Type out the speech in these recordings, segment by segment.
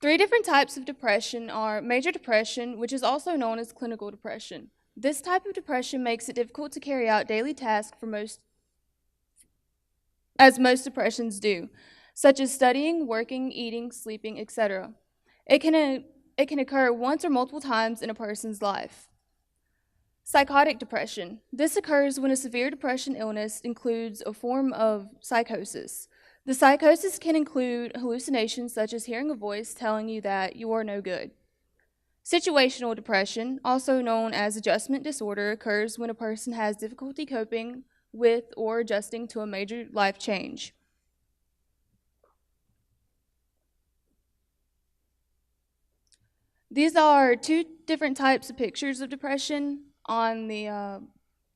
Three different types of depression are major depression, which is also known as clinical depression. This type of depression makes it difficult to carry out daily tasks as most depressions do, such as studying, working, eating, sleeping, etc. It can occur once or multiple times in a person's life. Psychotic depression. This occurs when a severe depression illness includes a form of psychosis. The psychosis can include hallucinations such as hearing a voice telling you that you are no good. Situational depression, also known as adjustment disorder, occurs when a person has difficulty coping with or adjusting to a major life change. These are two different types of pictures of depression. On the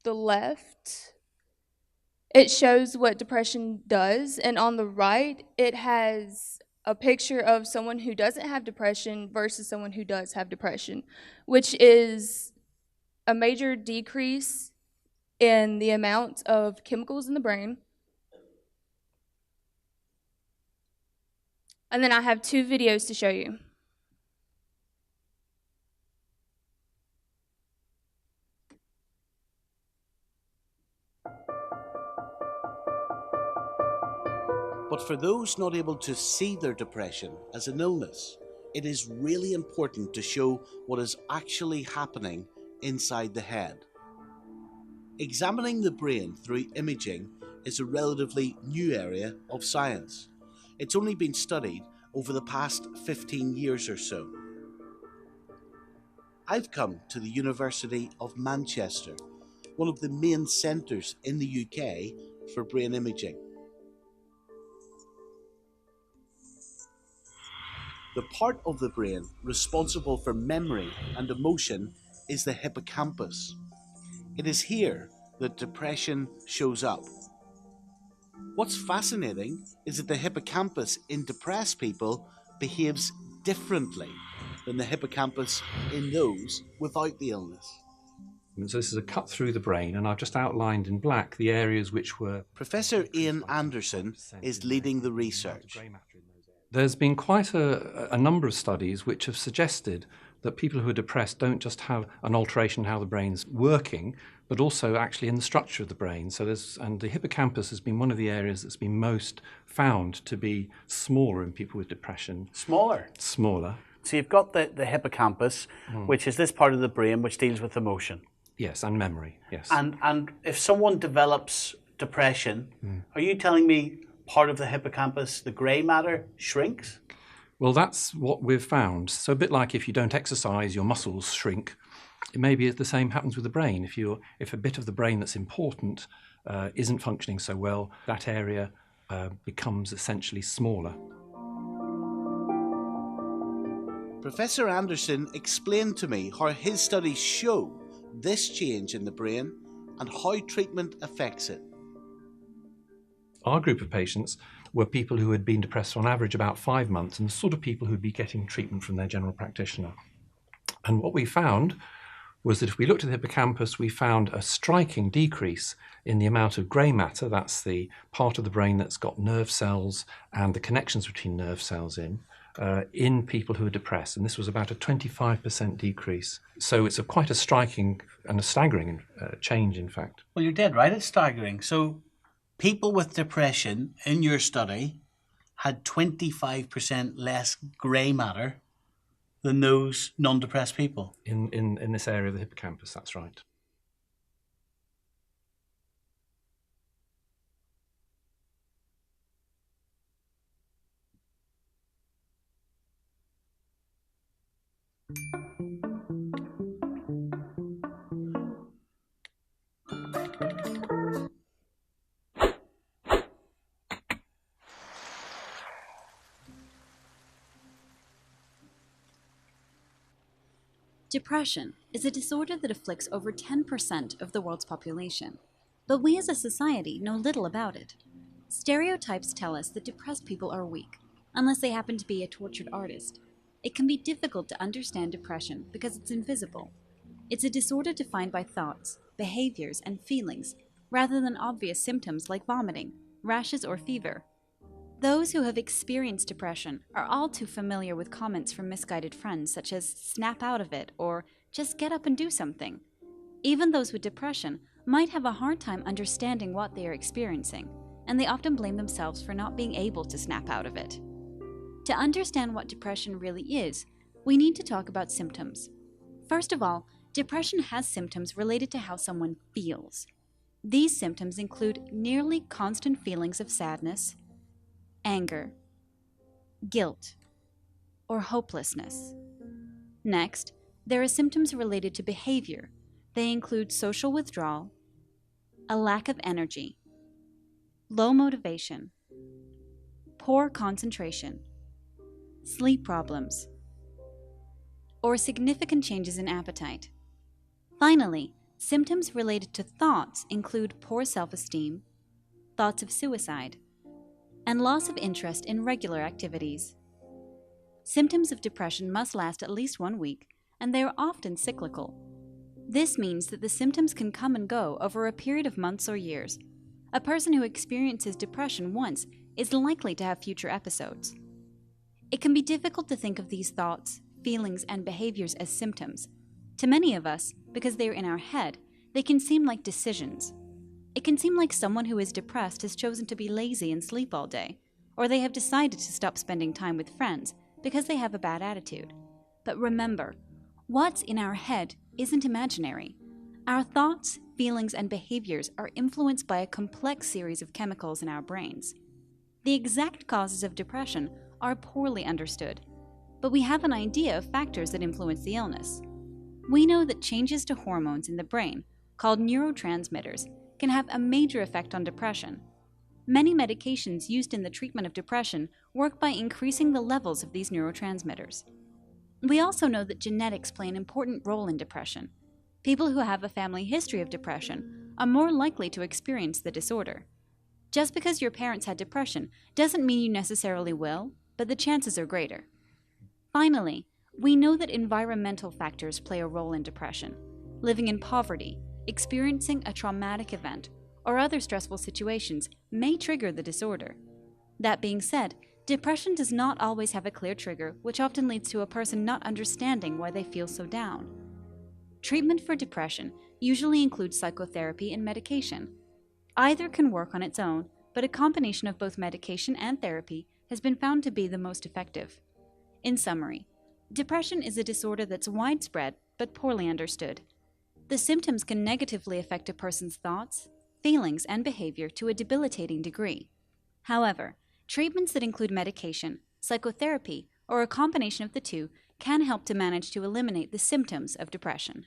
left, it shows what depression does, and on the right, it has a picture of someone who doesn't have depression versus someone who does have depression, which is a major decrease in the amount of chemicals in the brain. And then I have two videos to show you. But for those not able to see their depression as an illness, it is really important to show what is actually happening inside the head. Examining the brain through imaging is a relatively new area of science. It's only been studied over the past 15 years or so. I've come to the University of Manchester, one of the main centres in the UK for brain imaging. The part of the brain responsible for memory and emotion is the hippocampus. It is here that depression shows up. What's fascinating is that the hippocampus in depressed people behaves differently than the hippocampus in those without the illness. So this is a cut through the brain, and I've just outlined in black the areas which were... Professor Ian Anderson is leading the research. There's been quite a number of studies which have suggested that people who are depressed don't just have an alteration in how the brain's working, but also actually in the structure of the brain. And the hippocampus has been one of the areas that's been most found to be smaller in people with depression. Smaller? Smaller. So you've got the hippocampus, which is this part of the brain which deals with emotion. Yes, and memory, yes. And if someone develops depression, are you telling me part of the hippocampus, the grey matter, shrinks? Well, that's what we've found. So a bit like if you don't exercise, your muscles shrink. It may be the same happens with the brain. If a bit of the brain that's important isn't functioning so well, that area becomes essentially smaller. Professor Anderson explained to me how his studies show this change in the brain and how treatment affects it. Our group of patients were people who had been depressed for on average about 5 months, and the sort of people who'd be getting treatment from their general practitioner. And what we found was that if we looked at the hippocampus, we found a striking decrease in the amount of grey matter, that's the part of the brain that's got nerve cells and the connections between nerve cells in people who are depressed. And this was about a 25% decrease. So it's quite a striking and a staggering change, in fact. Well, you're dead right, it's staggering. So people with depression in your study had 25% less grey matter than those non-depressed people. In this area of the hippocampus, that's right. Depression is a disorder that afflicts over 10% of the world's population, but we as a society know little about it. Stereotypes tell us that depressed people are weak, unless they happen to be a tortured artist. It can be difficult to understand depression because it's invisible. It's a disorder defined by thoughts, behaviors, and feelings, rather than obvious symptoms like vomiting, rashes, or fever. Those who have experienced depression are all too familiar with comments from misguided friends such as snap out of it or just get up and do something. Even those with depression might have a hard time understanding what they are experiencing, and they often blame themselves for not being able to snap out of it. To understand what depression really is, we need to talk about symptoms. First of all, depression has symptoms related to how someone feels. These symptoms include nearly constant feelings of sadness, anger, guilt, or hopelessness. Next, there are symptoms related to behavior. They include social withdrawal, a lack of energy, low motivation, poor concentration, sleep problems, or significant changes in appetite. Finally, symptoms related to thoughts include poor self-esteem, thoughts of suicide, and loss of interest in regular activities. Symptoms of depression must last at least 1 week, and they are often cyclical. This means that the symptoms can come and go over a period of months or years. A person who experiences depression once is likely to have future episodes. It can be difficult to think of these thoughts, feelings, and behaviors as symptoms. To many of us, because they are in our head, they can seem like decisions. It can seem like someone who is depressed has chosen to be lazy and sleep all day, or they have decided to stop spending time with friends because they have a bad attitude. But remember, what's in our head isn't imaginary. Our thoughts, feelings, and behaviors are influenced by a complex series of chemicals in our brains. The exact causes of depression are poorly understood, but we have an idea of factors that influence the illness. We know that changes to hormones in the brain, called neurotransmitters, can have a major effect on depression. Many medications used in the treatment of depression work by increasing the levels of these neurotransmitters. We also know that genetics play an important role in depression. People who have a family history of depression are more likely to experience the disorder. Just because your parents had depression doesn't mean you necessarily will, but the chances are greater. Finally, we know that environmental factors play a role in depression. Living in poverty, experiencing a traumatic event, or other stressful situations may trigger the disorder. That being said, depression does not always have a clear trigger, which often leads to a person not understanding why they feel so down. Treatment for depression usually includes psychotherapy and medication. Either can work on its own, but a combination of both medication and therapy has been found to be the most effective. In summary, depression is a disorder that's widespread but poorly understood. The symptoms can negatively affect a person's thoughts, feelings, and behavior to a debilitating degree. However, treatments that include medication, psychotherapy, or a combination of the two can help to manage to eliminate the symptoms of depression.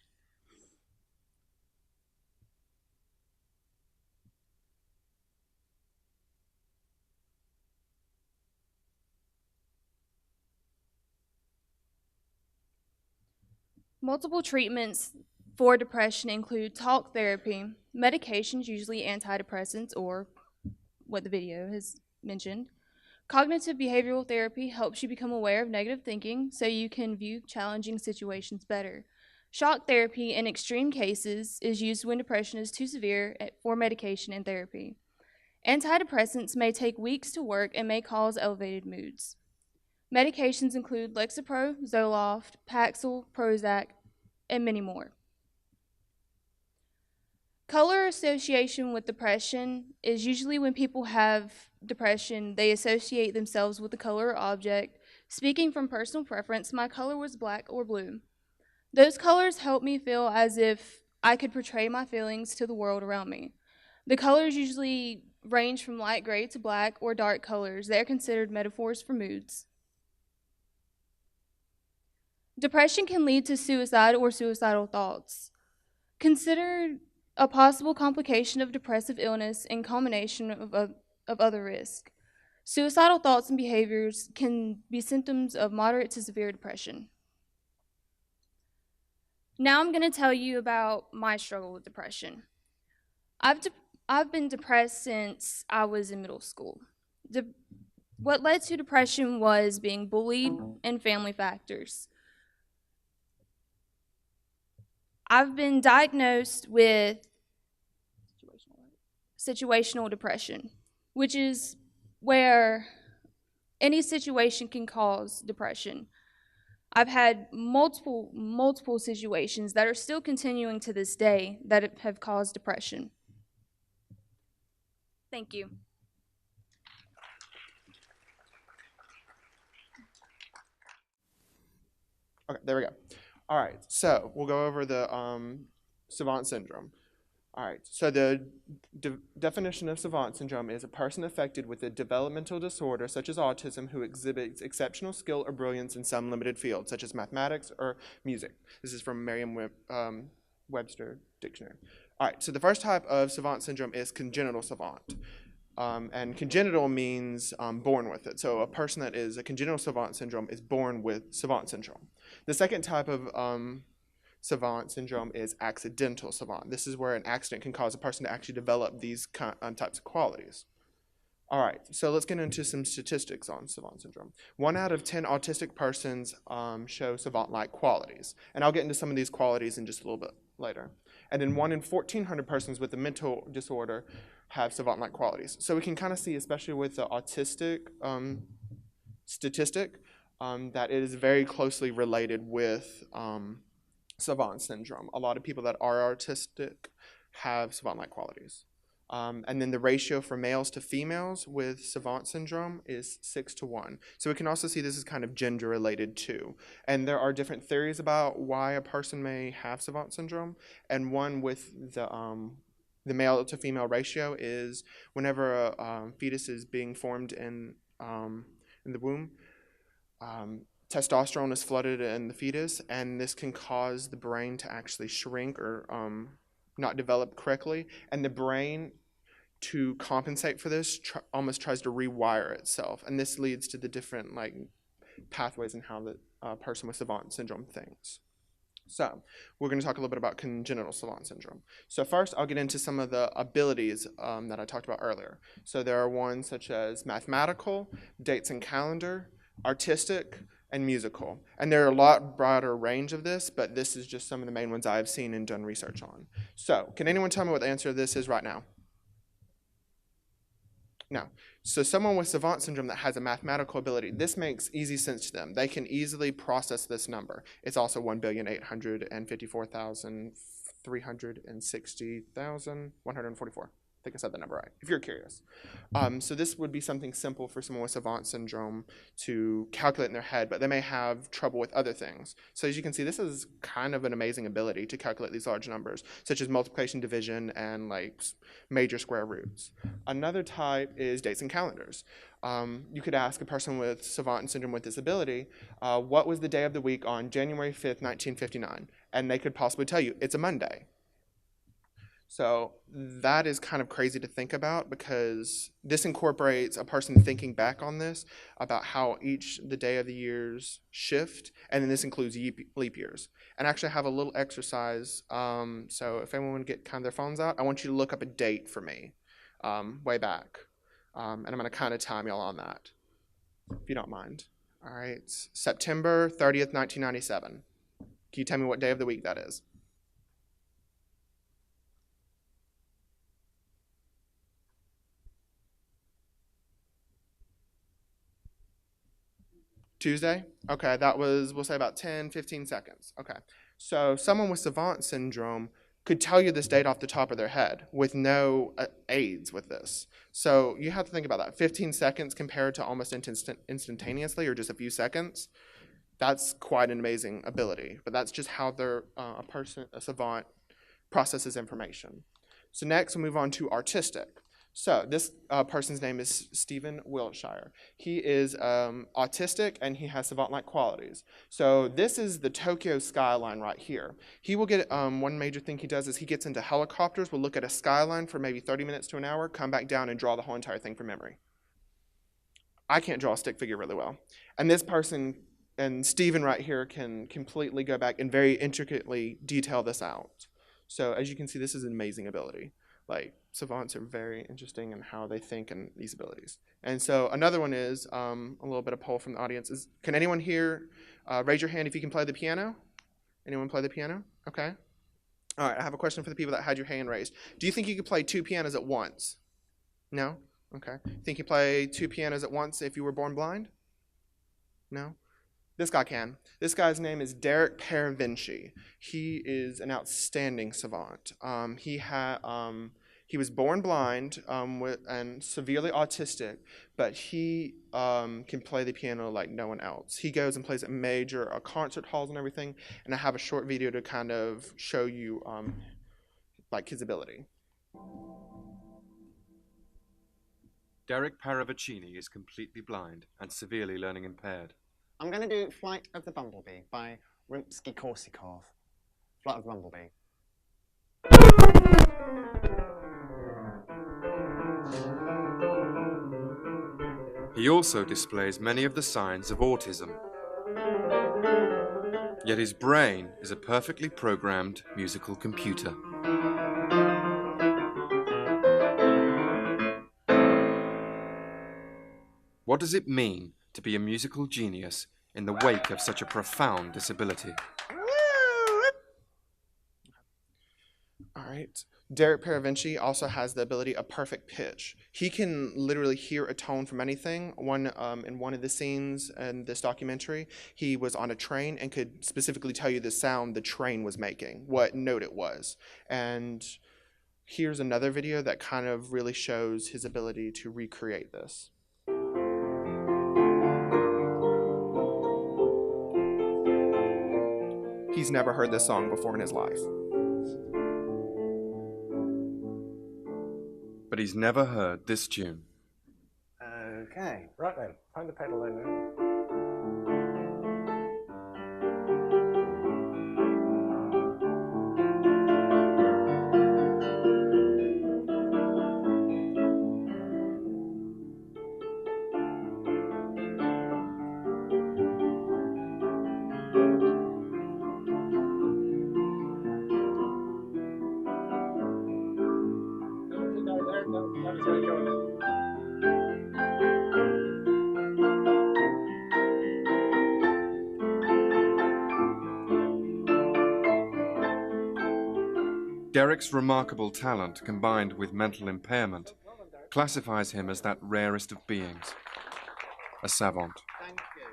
Multiple treatments for depression include talk therapy, medications, usually antidepressants or what the video has mentioned. Cognitive behavioral therapy helps you become aware of negative thinking so you can view challenging situations better. Shock therapy in extreme cases is used when depression is too severe for medication and therapy. Antidepressants may take weeks to work and may cause elevated moods. Medications include Lexapro, Zoloft, Paxil, Prozac, and many more. Color association with depression is usually when people have depression, they associate themselves with a color or object. Speaking from personal preference, my color was black or blue. Those colors help me feel as if I could portray my feelings to the world around me. The colors usually range from light gray to black or dark colors. They are considered metaphors for moods. Depression can lead to suicide or suicidal thoughts. Consider a possible complication of depressive illness in combination of other risks. Suicidal thoughts and behaviors can be symptoms of moderate to severe depression. Now I'm going to tell you about my struggle with depression. I've been depressed since I was in middle school. What led to depression was being bullied and family factors. I've been diagnosed with situational depression, which is where Any situation can cause depression. I've had multiple situations that are still continuing to this day that have caused depression. Thank you. Okay, there we go. All right, so we'll go over the savant syndrome. All right, so the definition of savant syndrome is a person affected with a developmental disorder such as autism who exhibits exceptional skill or brilliance in some limited field, such as mathematics or music. This is from Merriam-Webster Dictionary. All right, so the first type of savant syndrome is congenital savant. And congenital means born with it. So a person that is a congenital savant syndrome is born with savant syndrome. The second type of savant syndrome is accidental savant. This is where an accident can cause a person to actually develop these types of qualities. All right, so let's get into some statistics on savant syndrome. 1 out of 10 autistic persons show savant-like qualities. And I'll get into some of these qualities in just a little bit later. And then 1 in 1,400 persons with a mental disorder have savant-like qualities. So we can kind of see, especially with the autistic statistic, that it is very closely related with savant syndrome. A lot of people that are autistic have savant-like qualities. And then the ratio for males to females with savant syndrome is 6:1. So we can also see this is kind of gender related too. And there are different theories about why a person may have savant syndrome. And one with the male to female ratio is whenever a fetus is being formed in the womb, testosterone is flooded in the fetus, and this can cause the brain to actually shrink or not develop correctly. And the brain, to compensate for this, almost tries to rewire itself. And this leads to the different pathways in how the person with savant syndrome thinks. So we're going to talk a little bit about congenital savant syndrome. So first, I'll get into some of the abilities that I talked about earlier. So there are ones such as mathematical, dates and calendar, artistic, and musical. And there are a lot broader range of this, but this is just some of the main ones I've seen and done research on. So can anyone tell me what the answer to this is right now? No. So someone with savant syndrome that has a mathematical ability, this makes easy sense to them. They can easily process this number. It's also 1,854,360,144. I think I said the number right, if you're curious. So this would be something simple for someone with savant syndrome to calculate in their head, but they may have trouble with other things. So as you can see, this is kind of an amazing ability to calculate these large numbers, such as multiplication, division, and major square roots. Another type is dates and calendars. You could ask a person with savant syndrome with this ability, what was the day of the week on January 5th, 1959? And they could possibly tell you, it's a Monday. So that is kind of crazy to think about, because this incorporates a person thinking back on this about how the day of the years shift, and then this includes leap years. And actually I have a little exercise, so if anyone would get kind of their phones out, I want you to look up a date for me way back. And I'm going to kind of time y'all on that, if you don't mind. All right, it's September 30th, 1997. Can you tell me what day of the week that is? Tuesday? Okay, that was, we'll say about 10, 15 seconds. Okay, so someone with savant syndrome could tell you this date off the top of their head with no aids with this. So you have to think about that. 15 seconds compared to almost instantaneously, or just a few seconds. That's quite an amazing ability, but that's just how a savant processes information. So next we'll move on to artistic. So this person's name is Stephen Wiltshire. He is autistic, and he has savant-like qualities. So this is the Tokyo skyline right here. He will get, one major thing he does is he gets into helicopters, will look at a skyline for maybe 30 minutes to an hour, come back down and draw the whole entire thing from memory. I can't draw a stick figure really well. And this person, and Stephen right here, can completely go back and very intricately detail this out. So as you can see, this is an amazing ability. Savants are very interesting in how they think and these abilities. And so another one is a little bit of poll from the audience. Can anyone here raise your hand if you can play the piano? Anyone play the piano? Okay. All right, I have a question for the people that had your hand raised. Do you think you could play 2 pianos at once? No? Okay. Think you play two pianos at once if you were born blind? No? This guy can. This guy's name is Derek Paravinci. He is an outstanding savant. He was born blind and severely autistic, but he can play the piano like no one else. He goes and plays at major concert halls and everything, and I have a short video to kind of show you like his ability. Derek Paravicini is completely blind and severely learning impaired. I'm going to do Flight of the Bumblebee by Rimsky-Korsakov. Flight of the Bumblebee. He also displays many of the signs of autism. Yet his brain is a perfectly programmed musical computer. What does it mean to be a musical genius in the wake of such a profound disability? All right. Derek Paravinci also has the ability of perfect pitch. He can literally hear a tone from anything. In one of the scenes in this documentary, he was on a train and could specifically tell you the sound the train was making, what note it was. And here's another video that kind of really shows his ability to recreate this. He's never heard this song before in his life. But he's never heard this tune. Okay, right then, find the pedal then. Derek's remarkable talent combined with mental impairment classifies him as that rarest of beings, a savant. Thank you.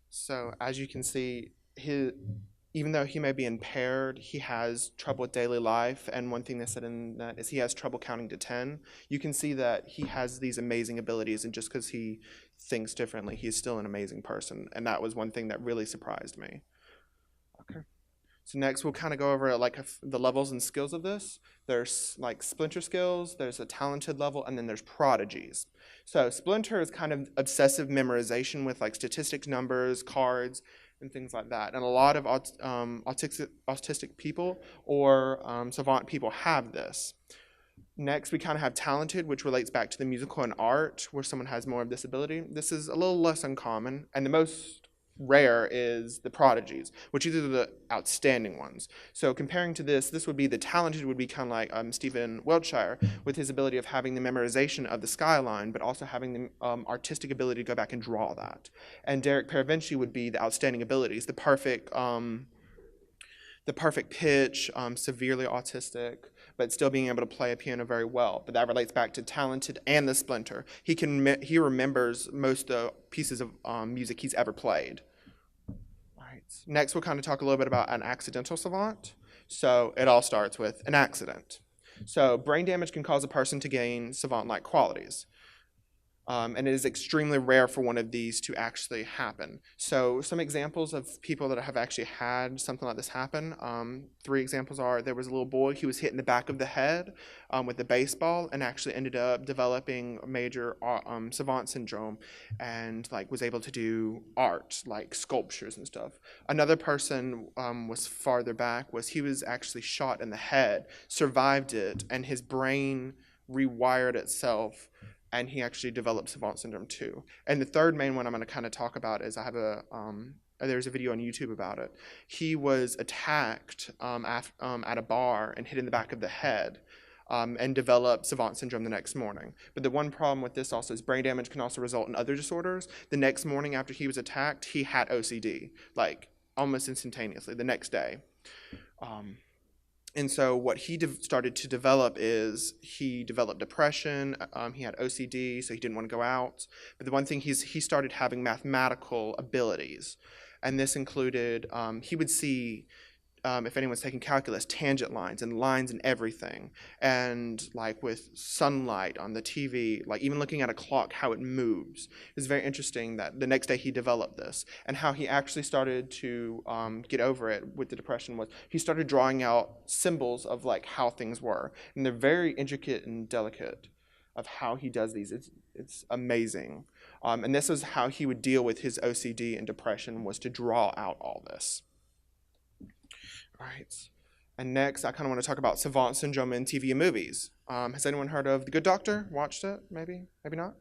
So as you can see, even though he may be impaired, he has trouble with daily life. And one thing they said in that is he has trouble counting to 10. You can see that he has these amazing abilities, and just because he thinks differently, he's still an amazing person. And that was one thing that really surprised me. Okay. So next we'll kind of go over like the levels and skills of this. There's like splinter skills, there's a talented level, and then there's prodigies. So splinter is kind of obsessive memorization with like statistics, numbers, cards, and things like that. And a lot of autistic people or savant people have this. Next, we kind of have talented, which relates back to the musical and art, where someone has more of this ability. This is a little less uncommon, and the most rare is the prodigies, which are the outstanding ones. So comparing to this would be the talented would be kind of like Stephen Wiltshire with his ability of having the memorization of the skyline, but also having the artistic ability to go back and draw that. And Derek Paravinci would be the outstanding abilities, the perfect pitch, severely autistic, but still being able to play a piano very well. But that relates back to talented and the splinter. He remembers most of the pieces of music he's ever played. All right. Next, we'll kind of talk a little bit about an accidental savant. So it all starts with an accident. So brain damage can cause a person to gain savant-like qualities. And it is extremely rare for one of these to actually happen. So some examples of people that have actually had something like this happen, 3 examples are, there was a little boy, he was hit in the back of the head with a baseball and actually ended up developing a major savant syndrome and like was able to do art, like sculptures and stuff. Another person was farther back, he was actually shot in the head, survived it, and his brain rewired itself, and he actually developed savant syndrome too. And the third main one I'm going to kind of talk about is there's a video on YouTube about it. He was attacked at a bar and hit in the back of the head and developed savant syndrome the next morning. But the one problem with this also is brain damage can also result in other disorders. The next morning after he was attacked, he had OCD, like almost instantaneously the next day. And so what he started to develop is he developed depression. He had OCD, so he didn't want to go out. But the one thing he started having mathematical abilities, and this included he would see, if anyone's taking calculus, tangent lines and lines and everything. And like with sunlight on the TV, like even looking at a clock, how it moves. It was very interesting that the next day he developed this. And how he actually started to get over it with the depression was he started drawing out symbols of like how things were. And they're very intricate and delicate of how he does these. It's amazing. And this is how he would deal with his OCD and depression, was to draw out all this. All right. And next, I kind of want to talk about savant syndrome in TV and movies. Has anyone heard of The Good Doctor? Watched it? Maybe? Maybe not?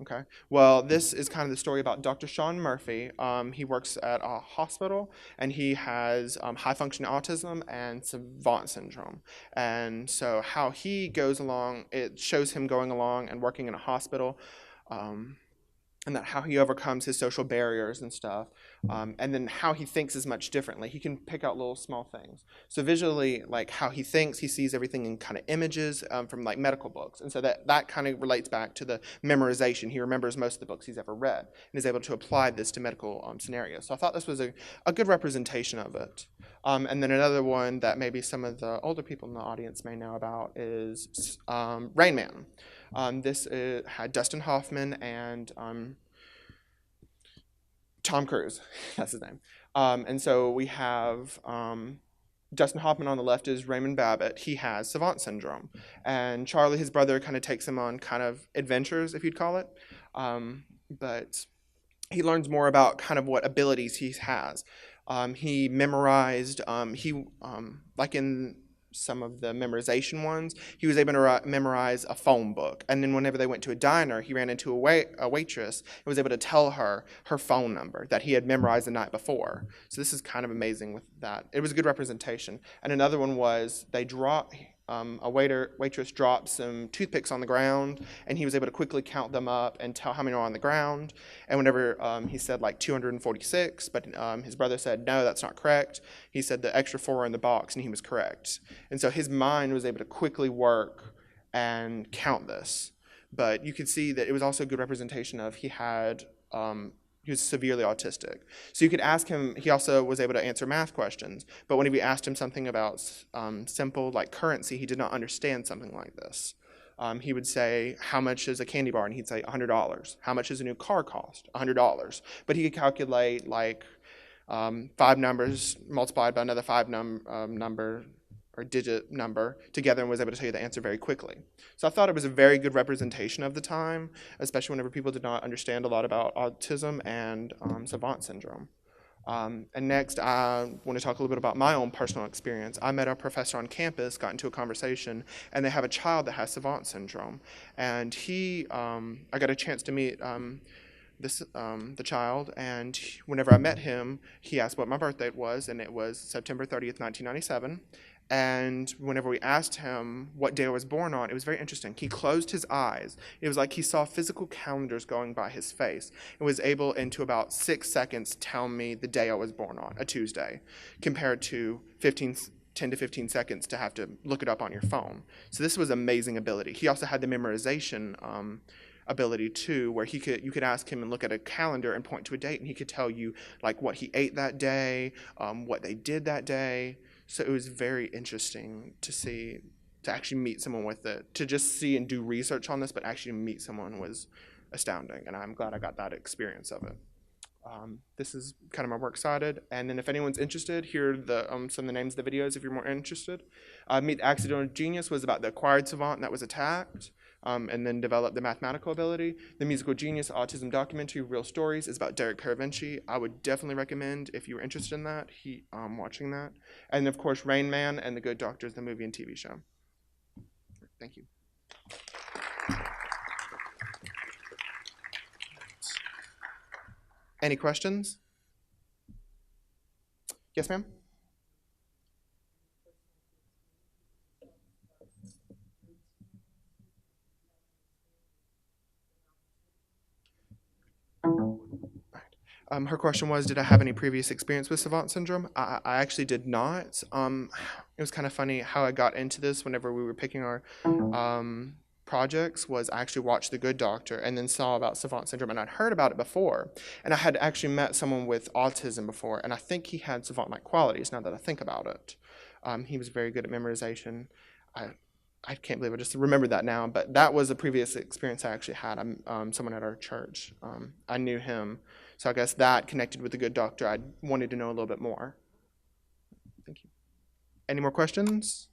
Okay. Well, this is kind of the story about Dr. Sean Murphy. He works at a hospital, and he has high-functioning autism and savant syndrome. And so how he goes along, it shows him going along and working in a hospital, and that how he overcomes his social barriers and stuff, and then how he thinks is much differently. He can pick out little small things. So visually, like how he thinks, he sees everything in kind of images from like medical books, and so that kind of relates back to the memorization. He remembers most of the books he's ever read, and is able to apply this to medical scenarios. So I thought this was a good representation of it. And then another one that maybe some of the older people in the audience may know about is Rain Man. This had Dustin Hoffman and Tom Cruise. That's his name. And so we have Dustin Hoffman on the left is Raymond Babbitt. He has savant syndrome. And Charlie, his brother, kind of takes him on kind of adventures, if you'd call it. But he learns more about kind of what abilities he has. He memorized, like in some of the memorization ones, he was able to memorize a phone book. And then whenever they went to a diner, he ran into a waitress and was able to tell her her phone number that he had memorized the night before. So this is kind of amazing with that. It was a good representation. And another one was a waitress dropped some toothpicks on the ground, and he was able to quickly count them up and tell how many are on the ground. And whenever he said like 246, but his brother said, no, that's not correct, he said the extra 4 are in the box, and he was correct. And so his mind was able to quickly work and count this. But you could see that it was also a good representation of he was severely autistic. So you could ask him, he also was able to answer math questions, but whenever you asked him something about simple, like currency, he did not understand something like this. He would say, how much is a candy bar? And he'd say, $100. How much does a new car cost? $100. But he could calculate like 5 numbers multiplied by another 5 number or digit number together, and was able to tell you the answer very quickly. So I thought it was a very good representation of the time, especially whenever people did not understand a lot about autism and savant syndrome. And next, I want to talk a little bit about my own personal experience. I met a professor on campus, got into a conversation, and they have a child that has savant syndrome. And I got a chance to meet the child, and whenever I met him, he asked what my birth date was, and it was September 30th, 1997. And whenever we asked him what day I was born on, it was very interesting. He closed his eyes. It was like he saw physical calendars going by his face and was able, into about 6 seconds, tell me the day I was born on, a Tuesday, compared to 10 to 15 seconds to have to look it up on your phone. So this was amazing ability. He also had the memorization ability too, where you could ask him and look at a calendar and point to a date, and he could tell you like what he ate that day, what they did that day. So it was very interesting to actually meet someone with it. To just see and do research on this, but actually meet someone was astounding, and I'm glad I got that experience of it. This is kind of my works cited, and then if anyone's interested, here are some of the names of the videos if you're more interested. Meet the Accidental Genius was about the acquired savant that was attacked, and then developed the mathematical ability. The Musical Genius Autism Documentary, Real Stories, is about Derek Paravinci. I would definitely recommend, if you were interested in that, watching that. And of course, Rain Man and The Good Doctor is the movie and TV show. Thank you. Any questions? Yes, ma'am? Her question was, did I have any previous experience with savant syndrome? I actually did not. It was kind of funny how I got into this whenever we were picking our projects was I actually watched The Good Doctor and then saw about savant syndrome, and I'd heard about it before. And I had actually met someone with autism before, and I think he had savant-like qualities now that I think about it. He was very good at memorization. I can't believe I just remembered that now, but that was a previous experience I actually had. Someone at our church. I knew him. So I guess that connected with The Good Doctor. I wanted to know a little bit more. Thank you. Any more questions?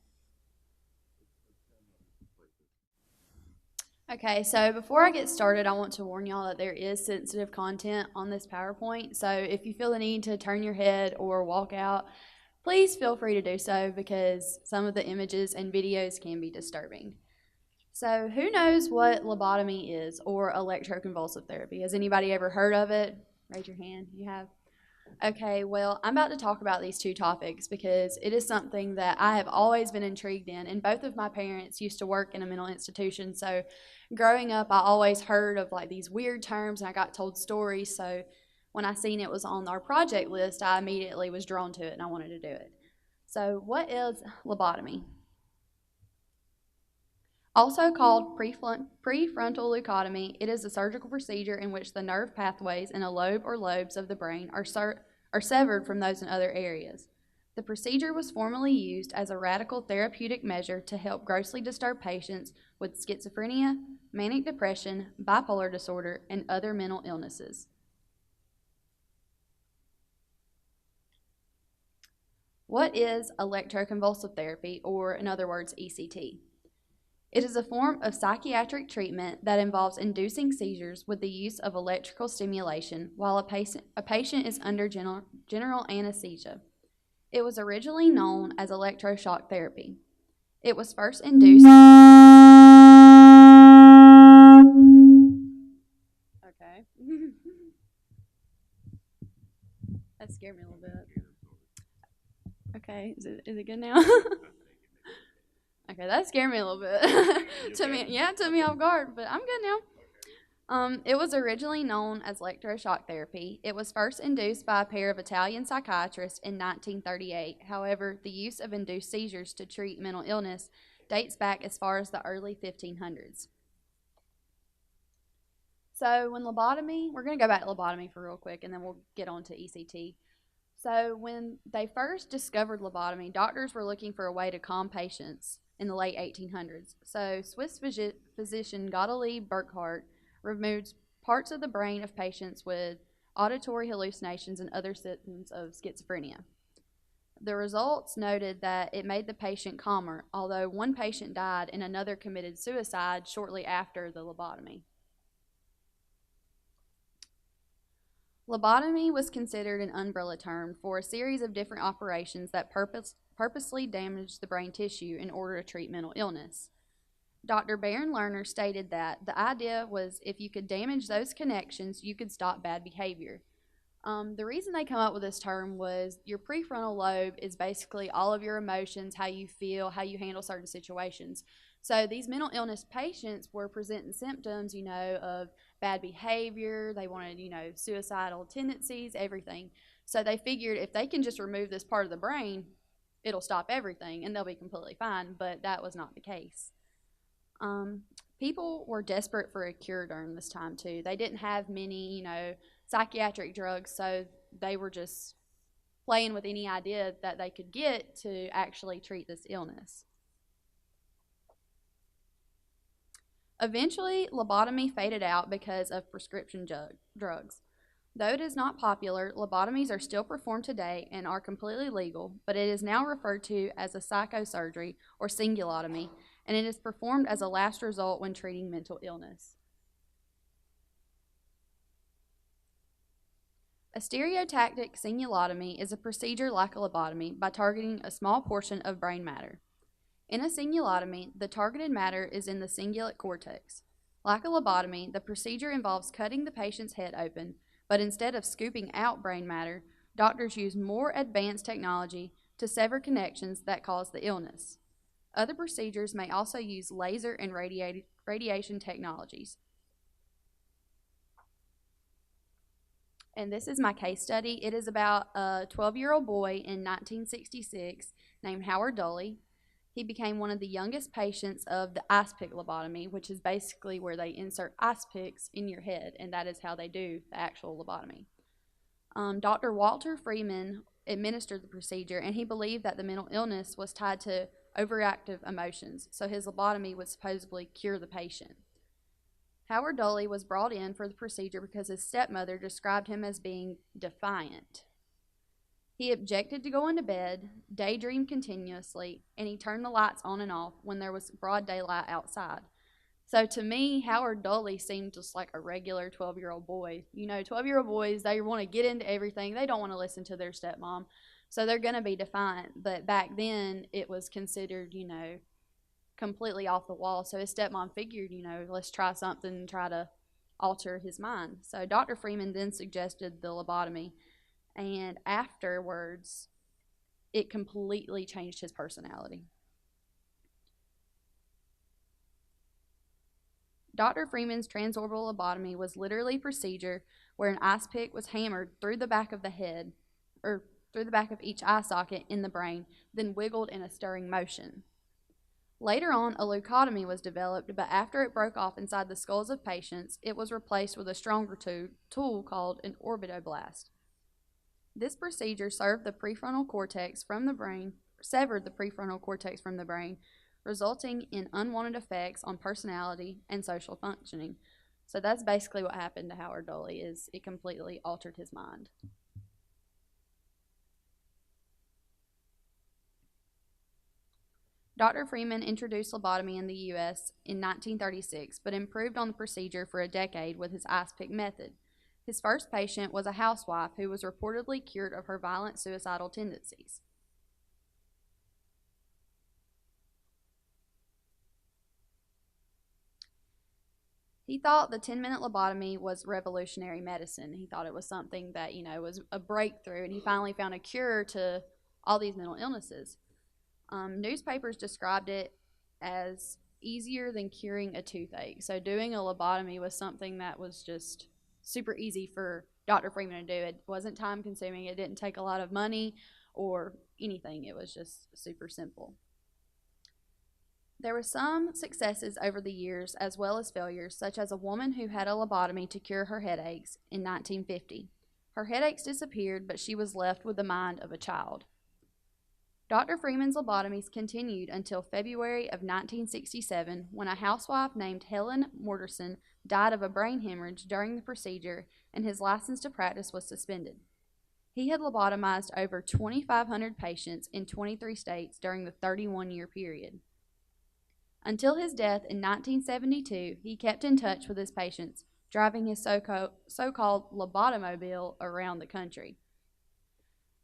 Okay, so before I get started, I want to warn y'all that there is sensitive content on this PowerPoint. So if you feel the need to turn your head or walk out, please feel free to do so because some of the images and videos can be disturbing. So who knows what lobotomy is or electroconvulsive therapy? Has anybody ever heard of it? Raise your hand. You have? Okay, well, I'm about to talk about these two topics because it is something that I have always been intrigued in, and both of my parents used to work in a mental institution, so growing up, I always heard of like these weird terms, and I got told stories, so when I seen it was on our project list, I immediately was drawn to it, and I wanted to do it. So what is lobotomy? Also called prefrontal leucotomy, it is a surgical procedure in which the nerve pathways in a lobe or lobes of the brain are severed from those in other areas. The procedure was formerly used as a radical therapeutic measure to help grossly disturbed patients with schizophrenia, manic depression, bipolar disorder, and other mental illnesses. What is electroconvulsive therapy, or in other words, ECT? It is a form of psychiatric treatment that involves inducing seizures with the use of electrical stimulation while a patient is under general anesthesia. It was originally known as electroshock therapy. It was first induced. Okay. That scared me a little bit. Okay, is it good now? Okay, that scared me a little bit. Took me off guard, but I'm good now. It was originally known as electroshock therapy. It was first induced by a pair of Italian psychiatrists in 1938. However, the use of induced seizures to treat mental illness dates back as far as the early 1500s. So when lobotomy, we're going to go back to lobotomy for real quick, and then we'll get on to ECT. So when they first discovered lobotomy, doctors were looking for a way to calm patients in the late 1800s. So Swiss physician Gottlieb Burckhardt removed parts of the brain of patients with auditory hallucinations and other symptoms of schizophrenia. The results noted that it made the patient calmer, although one patient died and another committed suicide shortly after the lobotomy. Lobotomy was considered an umbrella term for a series of different operations that purposely damaged the brain tissue in order to treat mental illness. Dr. Baron Lerner stated that the idea was if you could damage those connections, you could stop bad behavior. The reason they come up with this term was your prefrontal lobe is basically all of your emotions, how you feel, how you handle certain situations. So these mental illness patients were presenting symptoms, of bad behavior. They wanted, suicidal tendencies, everything. So they figured if they can just remove this part of the brain, it'll stop everything and they'll be completely fine. But that was not the case. People were desperate for a cure during this time too. They didn't have many, psychiatric drugs, so they were just playing with any idea that they could get to actually treat this illness. Eventually, lobotomy faded out because of prescription drugs. Though it is not popular, lobotomies are still performed today and are completely legal, but it is now referred to as a psychosurgery or cingulotomy, and it is performed as a last result when treating mental illness. A stereotactic cingulotomy is a procedure like a lobotomy by targeting a small portion of brain matter. In a cingulotomy, the targeted matter is in the cingulate cortex. Like a lobotomy, the procedure involves cutting the patient's head open, but instead of scooping out brain matter, doctors use more advanced technology to sever connections that cause the illness. Other procedures may also use laser and radiation technologies. And this is my case study. It is about a 12-year-old boy in 1966 named Howard Dolly. He became one of the youngest patients of the ice pick lobotomy, which is basically where they insert ice picks in your head, and that is how they do the actual lobotomy. Dr. Walter Freeman administered the procedure, and he believed that the mental illness was tied to overactive emotions, so his lobotomy would supposedly cure the patient. Howard Dolly was brought in for the procedure because his stepmother described him as being defiant. He objected to going to bed, daydreamed continuously, and he turned the lights on and off when there was broad daylight outside. So to me, Howard Dolly seemed just like a regular 12-year-old boy. You know, 12-year-old boys, they want to get into everything. They don't want to listen to their stepmom. So they're going to be defiant. But back then, it was considered, you know, completely off the wall. So his stepmom figured, you know, let's try something and try to alter his mind. So Dr. Freeman then suggested the lobotomy. And afterwards, it completely changed his personality. Dr. Freeman's transorbital lobotomy was literally a procedure where an ice pick was hammered through the back of the head, or through the back of each eye socket in the brain, then wiggled in a stirring motion. Later on, a leucotomy was developed, but after it broke off inside the skulls of patients, it was replaced with a stronger tool called an orbitoblast. This procedure severed the prefrontal cortex from the brain, resulting in unwanted effects on personality and social functioning. So that's basically what happened to Howard Dolly, is it completely altered his mind. Dr. Freeman introduced lobotomy in the U.S. in 1936, but improved on the procedure for a decade with his ice pick method. His first patient was a housewife who was reportedly cured of her violent suicidal tendencies. He thought the 10-minute lobotomy was revolutionary medicine. He thought it was something that, you know, was a breakthrough, and he finally found a cure to all these mental illnesses. Newspapers described it as easier than curing a toothache. So doing a lobotomy was something that was just super easy for Dr. Freeman to do. It wasn't time consuming. It didn't take a lot of money or anything. It was just super simple. There were some successes over the years as well as failures, such as a woman who had a lobotomy to cure her headaches in 1950. Her headaches disappeared, but she was left with the mind of a child. Dr. Freeman's lobotomies continued until February of 1967, when a housewife named Helen Morterson died of a brain hemorrhage during the procedure, and his license to practice was suspended. He had lobotomized over 2,500 patients in 23 states during the 31-year period. Until his death in 1972, he kept in touch with his patients, driving his so-called lobotomobile around the country.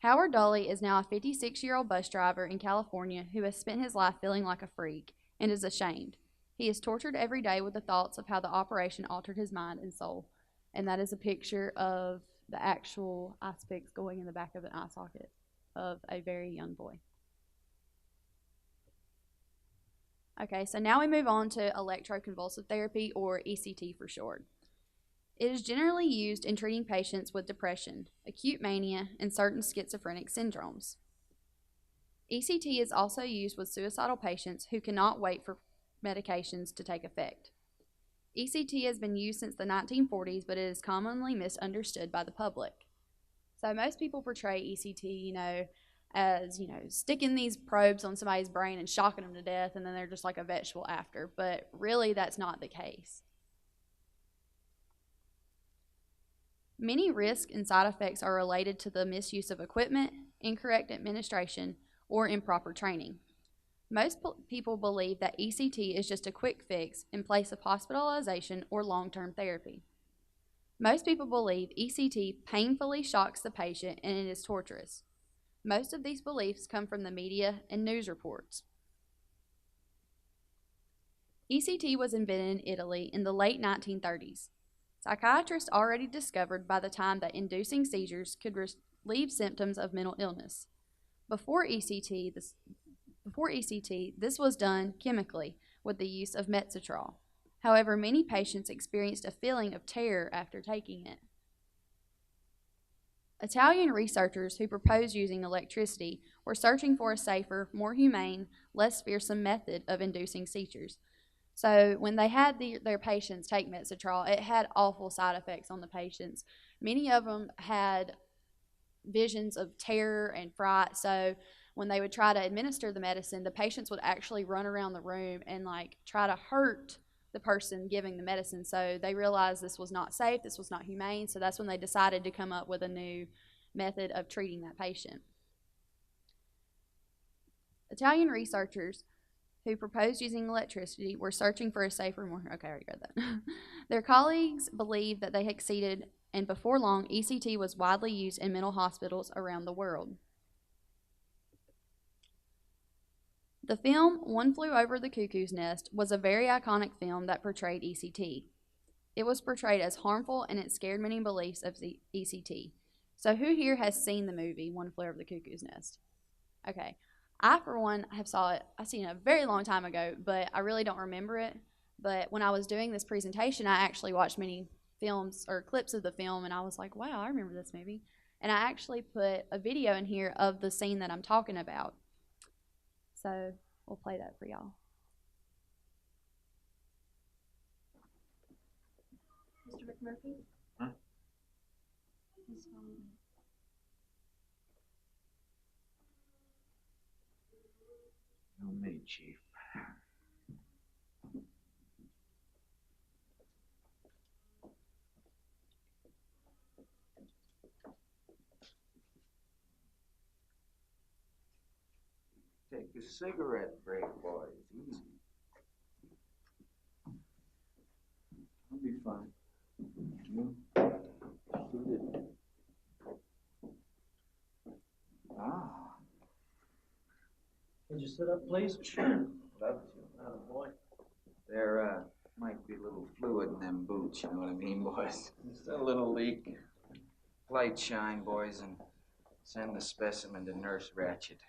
Howard Dolly is now a 56-year-old bus driver in California who has spent his life feeling like a freak and is ashamed. He is tortured every day with the thoughts of how the operation altered his mind and soul. And that is a picture of the actual ice picks going in the back of an eye socket of a very young boy. Okay, so now we move on to electroconvulsive therapy, or ECT for short. It is generally used in treating patients with depression, acute mania, and certain schizophrenic syndromes. ECT is also used with suicidal patients who cannot wait for medications to take effect. ECT has been used since the 1940s, but it is commonly misunderstood by the public. So most people portray ECT, as, sticking these probes on somebody's brain and shocking them to death, and then they're just like a vegetable after. But really, that's not the case. Many risks and side effects are related to the misuse of equipment, incorrect administration, or improper training. Most people believe that ECT is just a quick fix in place of hospitalization or long-term therapy. Most people believe ECT painfully shocks the patient and it is torturous. Most of these beliefs come from the media and news reports. ECT was invented in Italy in the late 1930s. Psychiatrists already discovered by the time that inducing seizures could relieve symptoms of mental illness. Before ECT, this was done chemically with the use of metzotrol. However, many patients experienced a feeling of terror after taking it. Italian researchers who proposed using electricity were searching for a safer, more humane, less fearsome method of inducing seizures. So when they had their patients take Metzetrol, it had awful side effects on the patients. Many of them had visions of terror and fright. So when they would try to administer the medicine, the patients would actually run around the room and like try to hurt the person giving the medicine. So they realized this was not safe, this was not humane. So that's when they decided to come up with a new method of treating that patient. Italian researchers who proposed using electricity were searching for a safer, more, okay, I already read that. Their colleagues believed that they had succeeded, and before long, ECT was widely used in mental hospitals around the world. The film One Flew Over the Cuckoo's Nest was a very iconic film that portrayed ECT. It was portrayed as harmful and it scared many beliefs of the ECT. So who here has seen the movie One Flew Over the Cuckoo's Nest? Okay. I, for one, have saw it. I seen it a very long time ago, but I really don't remember it. But when I was doing this presentation, I actually watched many films or clips of the film, and I was like, wow, I remember this movie. And I actually put a video in here of the scene that I'm talking about. So we'll play that for y'all. Mr. McMurphy? Huh? No me, Chief. Take a cigarette break, boys. Easy. I'll be fine. You? Ah. Would you sit up, please? Sure. Love to. Atta boy. There might be a little fluid in them boots, you know what I mean, boys? Just a little leak. Light shine, boys, and send the specimen to Nurse Ratchet.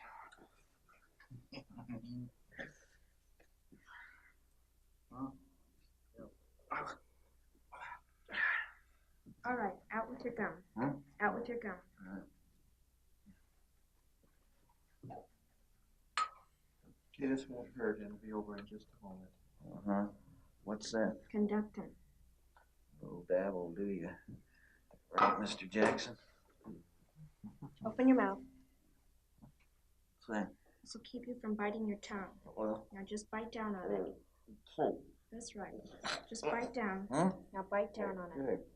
Huh? All right, out with your gum. Huh? Out with your gum. Okay, this won't hurt. It'll be over in just a moment. Uh-huh. What's that? Conductin. A little dab will do you. Right, Mr. Jackson? Open your mouth. What's that? This will keep you from biting your tongue. Well? Now just bite down on it. Okay. That's right. Just bite down. Huh? Now bite down on it.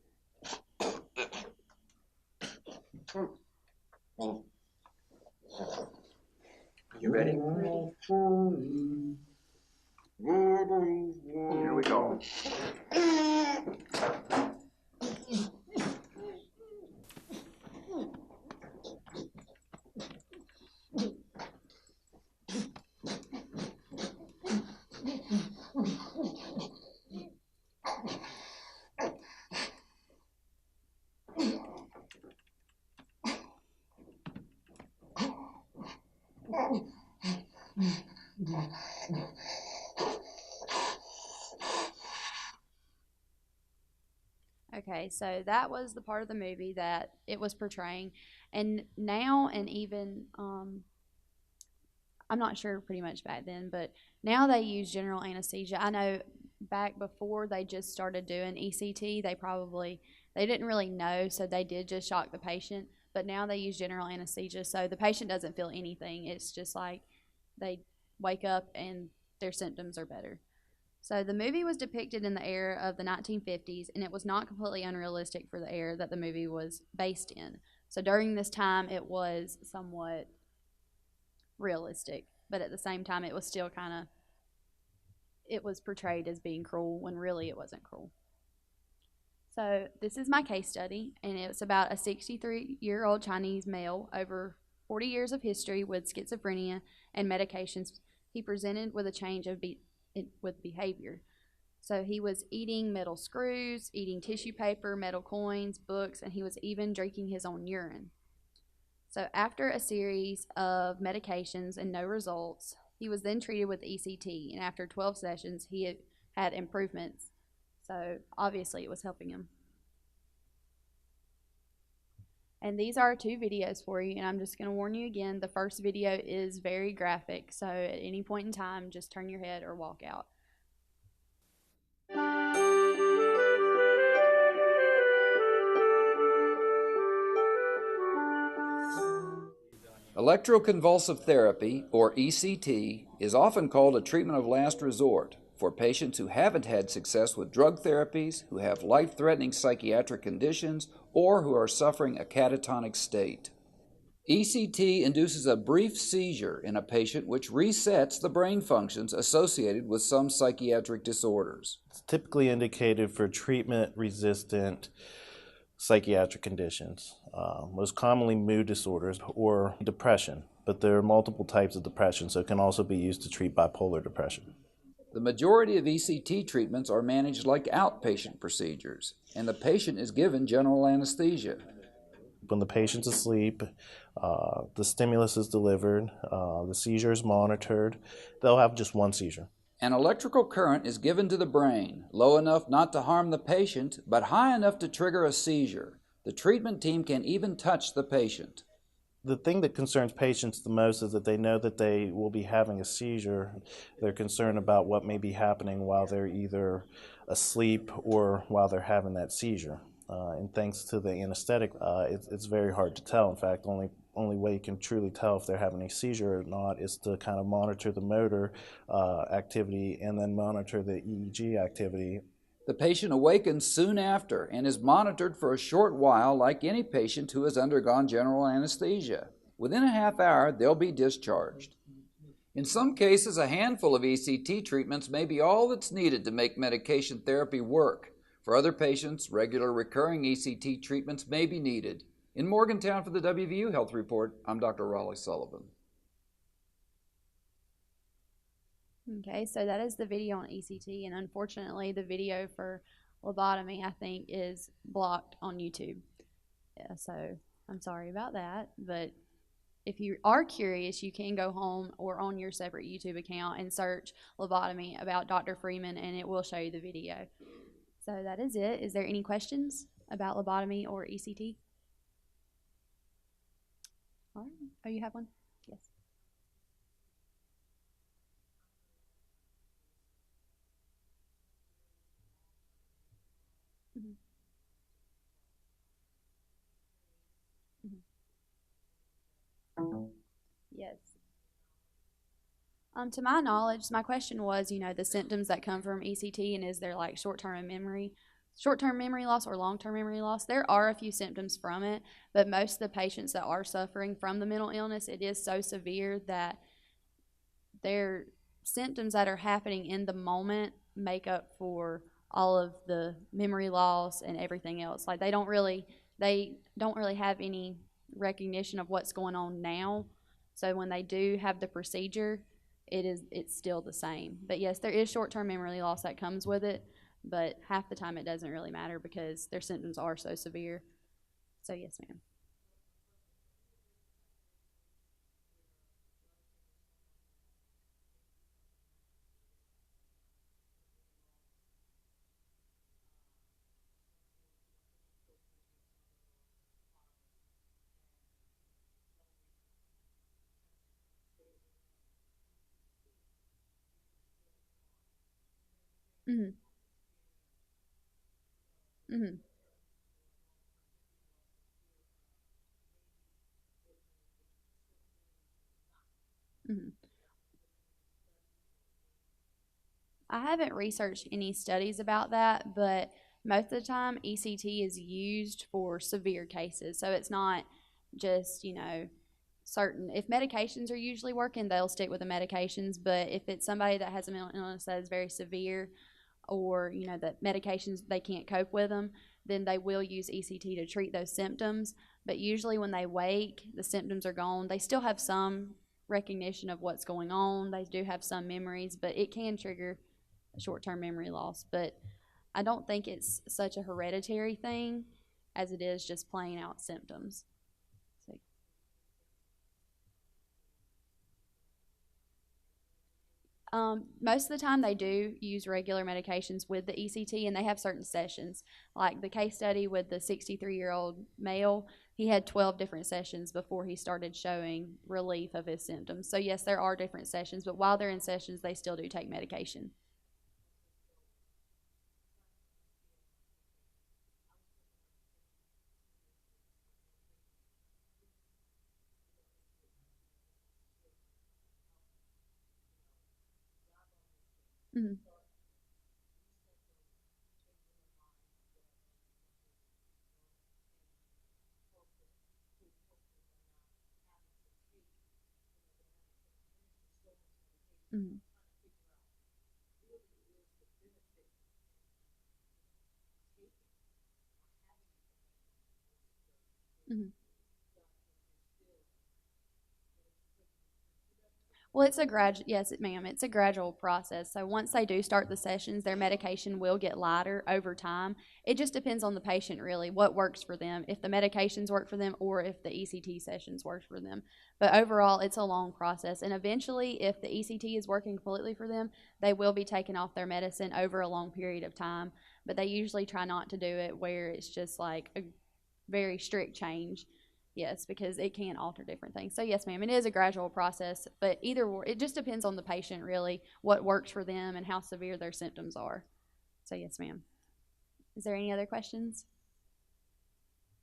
You ready? Here we go. Okay, so that was the part of the movie that it was portraying. And now, and even, I'm not sure pretty much back then, but now they use general anesthesia. I know back before they just started doing ECT, they didn't really know, so they did just shock the patient. But now they use general anesthesia, so the patient doesn't feel anything. It's just like they wake up and their symptoms are better. So the movie was depicted in the era of the 1950s, and it was not completely unrealistic for the era that the movie was based in. So during this time, it was somewhat realistic, but at the same time, it was still it was portrayed as being cruel when really it wasn't cruel. So this is my case study, and it's about a 63-year-old Chinese male over 40 years of history with schizophrenia and medications. He presented with a change with behavior. So he was eating metal screws, eating tissue paper, metal coins, books, and he was even drinking his own urine. So after a series of medications and no results, he was then treated with ECT, and after 12 sessions, he had improvements. So obviously it was helping him. And these are 2 videos for you, and I'm just going to warn you again, the first video is very graphic, so at any point in time, just turn your head or walk out. Electroconvulsive therapy, or ECT, is often called a treatment of last resort for patients who haven't had success with drug therapies, who have life-threatening psychiatric conditions, or who are suffering a catatonic state. ECT induces a brief seizure in a patient which resets the brain functions associated with some psychiatric disorders. It's typically indicated for treatment-resistant psychiatric conditions, most commonly mood disorders or depression, but there are multiple types of depression, so it can also be used to treat bipolar depression. The majority of ECT treatments are managed like outpatient procedures, and the patient is given general anesthesia. When the patient's asleep, the stimulus is delivered, the seizure is monitored, they'll have just one seizure. An electrical current is given to the brain, low enough not to harm the patient, but high enough to trigger a seizure. The treatment team can even touch the patient. The thing that concerns patients the most is that they know that they will be having a seizure. They're concerned about what may be happening while they're either asleep or while they're having that seizure. And thanks to the anesthetic, it's very hard to tell. In fact, only way you can truly tell if they're having a seizure or not is to kind of monitor the motor activity and then monitor the EEG activity. The patient awakens soon after and is monitored for a short while like any patient who has undergone general anesthesia. Within a half hour, they'll be discharged. In some cases, a handful of ECT treatments may be all that's needed to make medication therapy work. For other patients, regular recurring ECT treatments may be needed. In Morgantown for the WVU Health Report, I'm Dr. Raleigh Sullivan. Okay, so that is the video on ECT, and unfortunately the video for lobotomy, I think, is blocked on YouTube. Yeah, so I'm sorry about that, but if you are curious, you can go home or on your separate YouTube account and search lobotomy about Dr. Freeman, and it will show you the video. So that is it. Is there any questions about lobotomy or ECT? All right. Oh, you have one? Yes. Mm-hmm. Mm-hmm. Yes. To my knowledge, my question was, the symptoms that come from ECT, and is there like short-term memory loss or long-term memory loss? There are a few symptoms from it, but most of the patients that are suffering from the mental illness, it is so severe that their symptoms that are happening in the moment make up for all of the memory loss and everything else. Like they don't really have any recognition of what's going on now. So when they do have the procedure, it's still the same. But yes, there is short-term memory loss that comes with it, but half the time it doesn't really matter because their symptoms are so severe. So yes, ma'am. Mhm. Mhm. Mhm. I haven't researched any studies about that, but most of the time ECT is used for severe cases. So it's not just, certain. If medications are usually working, they'll stick with the medications. But if it's somebody that has a mental illness that is very severe, or that medications they can't cope with them, then they will use ECT to treat those symptoms. But usually when they wake, the symptoms are gone. They still have some recognition of what's going on. They do have some memories, but it can trigger short-term memory loss. But I don't think it's such a hereditary thing as it is just playing out symptoms. So. Most of the time they do use regular medications with the ECT, and they have certain sessions. Like the case study with the 63-year-old male, he had 12 different sessions before he started showing relief of his symptoms. So yes, there are different sessions, but while they're in sessions, they still do take medication. Mm-hmm. Mm-hmm. Mm-hmm. Well, it's a yes, ma'am, it's a gradual process. So once they do start the sessions, their medication will get lighter over time. It just depends on the patient, really, what works for them, if the medications work for them or if the ECT sessions work for them. But overall, it's a long process. And eventually, if the ECT is working completely for them, they will be taken off their medicine over a long period of time. But they usually try not to do it where it's just like a very strict change. Yes, because it can alter different things. So yes, ma'am, it is a gradual process, but it just depends on the patient, really, what works for them and how severe their symptoms are. So yes, ma'am. Is there any other questions?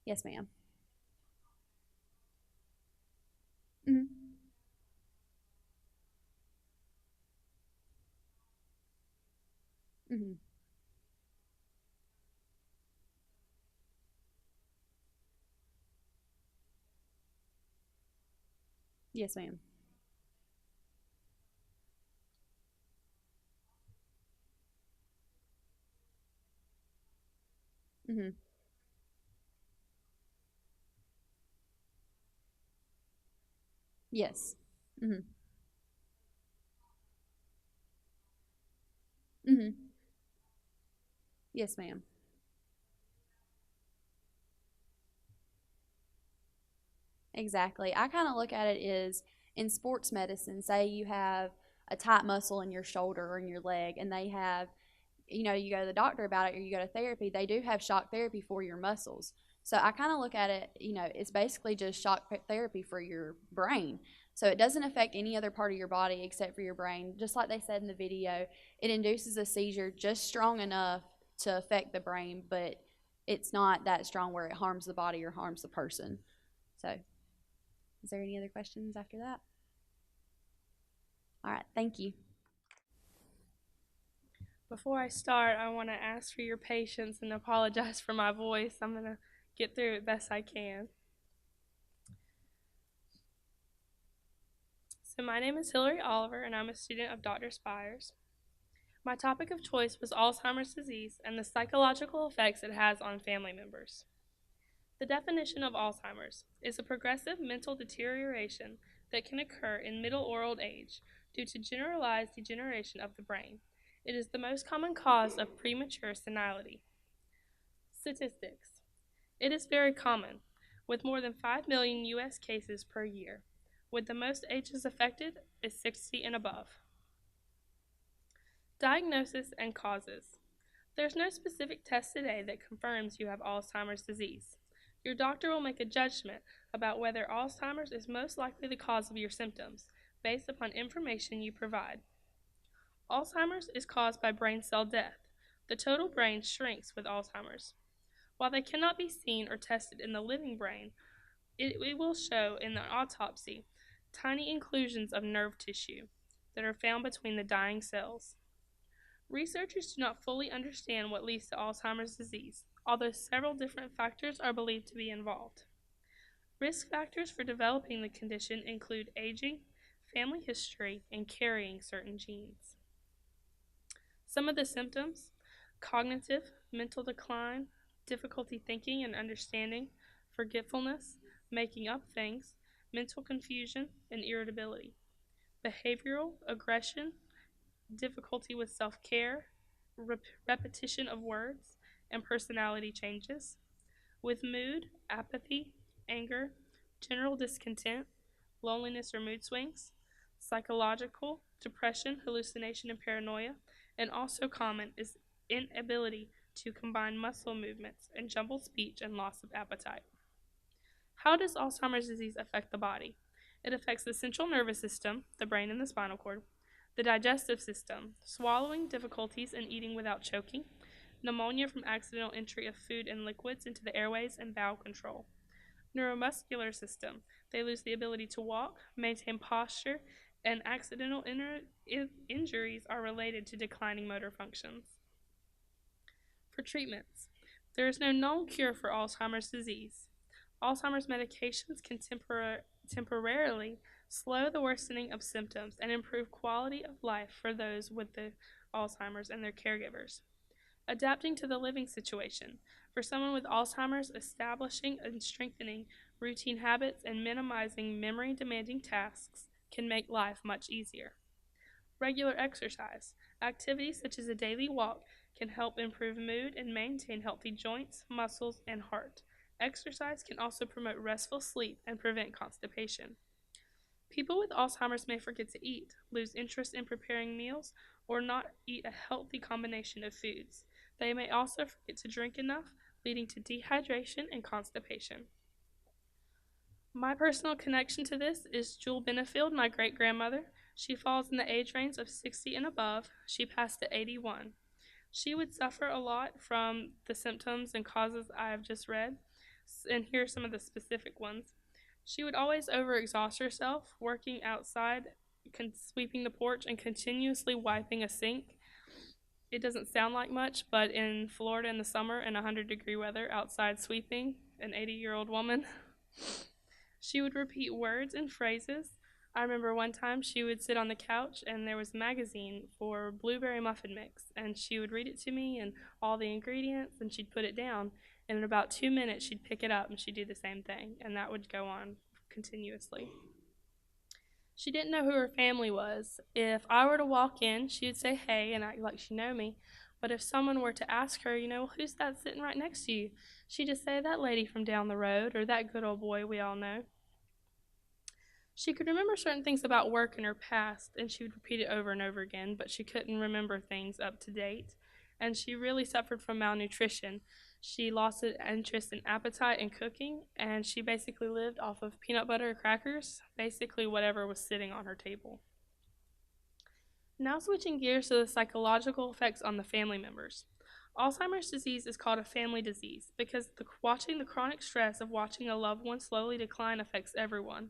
Yes, ma'am. Mm-hmm. Mm-hmm. Yes, ma'am. Mm-hmm. Yes. Mm-hmm. Mm-hmm. Yes, ma'am. Exactly. I kind of look at it as in sports medicine, say you have a tight muscle in your shoulder or in your leg, and they have, you go to the doctor about it or you go to therapy, they do have shock therapy for your muscles. So I kind of look at it, it's basically just therapy for your brain. So it doesn't affect any other part of your body except for your brain. Just like they said in the video, it induces a seizure just strong enough to affect the brain, but it's not that strong where it harms the body or harms the person. So, is there any other questions after that? All right, thank you. Before I start, I want to ask for your patience and apologize for my voice. I'm going to get through it best I can. So my name is Hillary Oliver, and I'm a student of Dr. Spires. My topic of choice was Alzheimer's disease and the psychological effects it has on family members. The definition of Alzheimer's is a progressive mental deterioration that can occur in middle or old age due to generalized degeneration of the brain. It is the most common cause of premature senility. Statistics. It is very common, with more than 5 million U.S. cases per year, with the most ages affected is 60 and above. Diagnosis and causes. There's no specific test today that confirms you have Alzheimer's disease. Your doctor will make a judgment about whether Alzheimer's is most likely the cause of your symptoms, based upon information you provide. Alzheimer's is caused by brain cell death. The total brain shrinks with Alzheimer's. While they cannot be seen or tested in the living brain, it will show in the autopsy tiny inclusions of nerve tissue that are found between the dying cells. Researchers do not fully understand what leads to Alzheimer's disease, although several different factors are believed to be involved. Risk factors for developing the condition include aging, family history, and carrying certain genes. Some of the symptoms: cognitive, mental decline, difficulty thinking and understanding, forgetfulness, making up things, mental confusion, and irritability. Behavioral, aggression, difficulty with self-care, repetition of words, and personality changes. With mood, apathy, anger, general discontent, loneliness or mood swings, psychological, depression, hallucination, and paranoia, and also common is inability to combine muscle movements and jumbled speech and loss of appetite. How does Alzheimer's disease affect the body? It affects the central nervous system, the brain and the spinal cord, the digestive system, swallowing difficulties and eating without choking, pneumonia from accidental entry of food and liquids into the airways, and bowel control. Neuromuscular system, they lose the ability to walk, maintain posture, and accidental injuries are related to declining motor functions. For treatments, there is no known cure for Alzheimer's disease. Alzheimer's medications can temporarily slow the worsening of symptoms and improve quality of life for those with the Alzheimer's and their caregivers. Adapting to the living situation. For someone with Alzheimer's, establishing and strengthening routine habits and minimizing memory-demanding tasks can make life much easier. Regular exercise. Activities such as a daily walk can help improve mood and maintain healthy joints, muscles, and heart. Exercise can also promote restful sleep and prevent constipation. People with Alzheimer's may forget to eat, lose interest in preparing meals, or not eat a healthy combination of foods. They may also forget to drink enough, leading to dehydration and constipation. My personal connection to this is Jewel Benefield, my great-grandmother. She falls in the age range of 60 and above. She passed at 81. She would suffer a lot from the symptoms and causes I have just read, and here are some of the specific ones. She would always overexhaust herself, working outside, sweeping the porch, and continuously wiping a sink. It doesn't sound like much, but in Florida in the summer in 100-degree weather, outside sweeping, an 80-year-old woman. She would repeat words and phrases. I remember one time she would sit on the couch and there was a magazine for blueberry muffin mix, and she would read it to me and all the ingredients, and she'd put it down, and in about 2 minutes she'd pick it up and she'd do the same thing, and that would go on continuously. She didn't know who her family was. If I were to walk in, she would say hey and act like she knew me, but if someone were to ask her, who's that sitting right next to you, she'd just say, that lady from down the road, or that good old boy we all know. She could remember certain things about work in her past, and she would repeat it over and over again, but she couldn't remember things up to date. And she really suffered from malnutrition. She lost an interest in appetite and cooking, and she basically lived off of peanut butter or crackers, basically whatever was sitting on her table. Now switching gears to the psychological effects on the family members. Alzheimer's disease is called a family disease because watching the chronic stress of watching a loved one slowly decline affects everyone.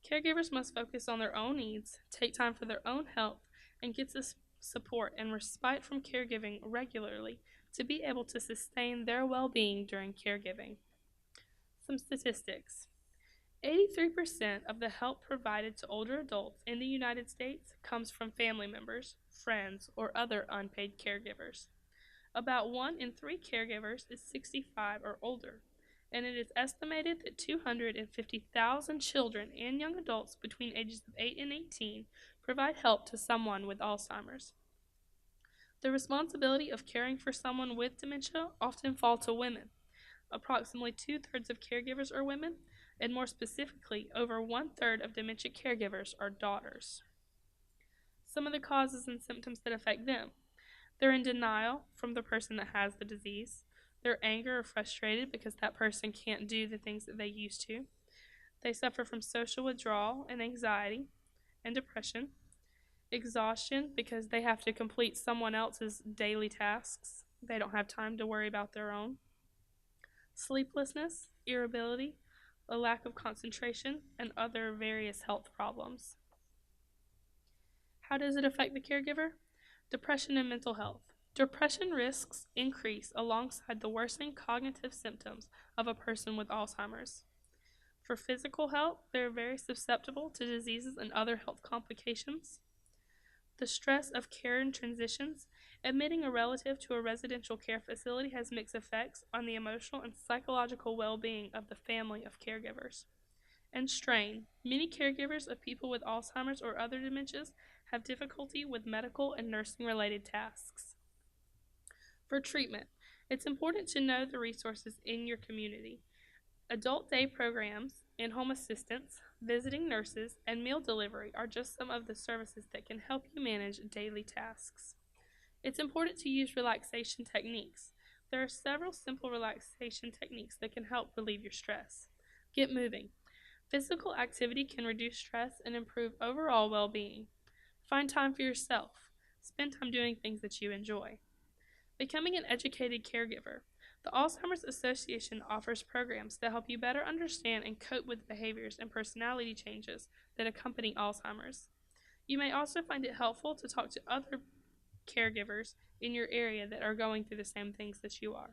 Caregivers must focus on their own needs, take time for their own health, and get the support and respite from caregiving regularly to be able to sustain their well-being during caregiving. Some statistics. 83% of the help provided to older adults in the United States comes from family members, friends, or other unpaid caregivers. About 1 in 3 caregivers is 65 or older, and it is estimated that 250,000 children and young adults between ages of 8 and 18 provide help to someone with Alzheimer's. The responsibility of caring for someone with dementia often falls to women. Approximately 2/3 of caregivers are women, and more specifically, over 1/3 of dementia caregivers are daughters. Some of the causes and symptoms that affect them. They're in denial from the person that has the disease. They're angry or frustrated because that person can't do the things that they used to. They suffer from social withdrawal and anxiety and depression. Exhaustion because they have to complete someone else's daily tasks. They don't have time to worry about their own. Sleeplessness, irritability, a lack of concentration, and other various health problems. How does it affect the caregiver? Depression and mental health. Depression risks increase alongside the worsening cognitive symptoms of a person with Alzheimer's. For physical health, they are very susceptible to diseases and other health complications. The stress of care and transitions. Admitting a relative to a residential care facility has mixed effects on the emotional and psychological well-being of the family of caregivers. And strain. Many caregivers of people with Alzheimer's or other dementias have difficulty with medical and nursing-related tasks. For treatment, it's important to know the resources in your community. Adult day programs, in-home assistance, visiting nurses, and meal delivery are just some of the services that can help you manage daily tasks. It's important to use relaxation techniques. There are several simple relaxation techniques that can help relieve your stress. Get moving. Physical activity can reduce stress and improve overall well-being. Find time for yourself. Spend time doing things that you enjoy. Becoming an educated caregiver. The Alzheimer's Association offers programs that help you better understand and cope with behaviors and personality changes that accompany Alzheimer's. You may also find it helpful to talk to other caregivers in your area that are going through the same things that you are.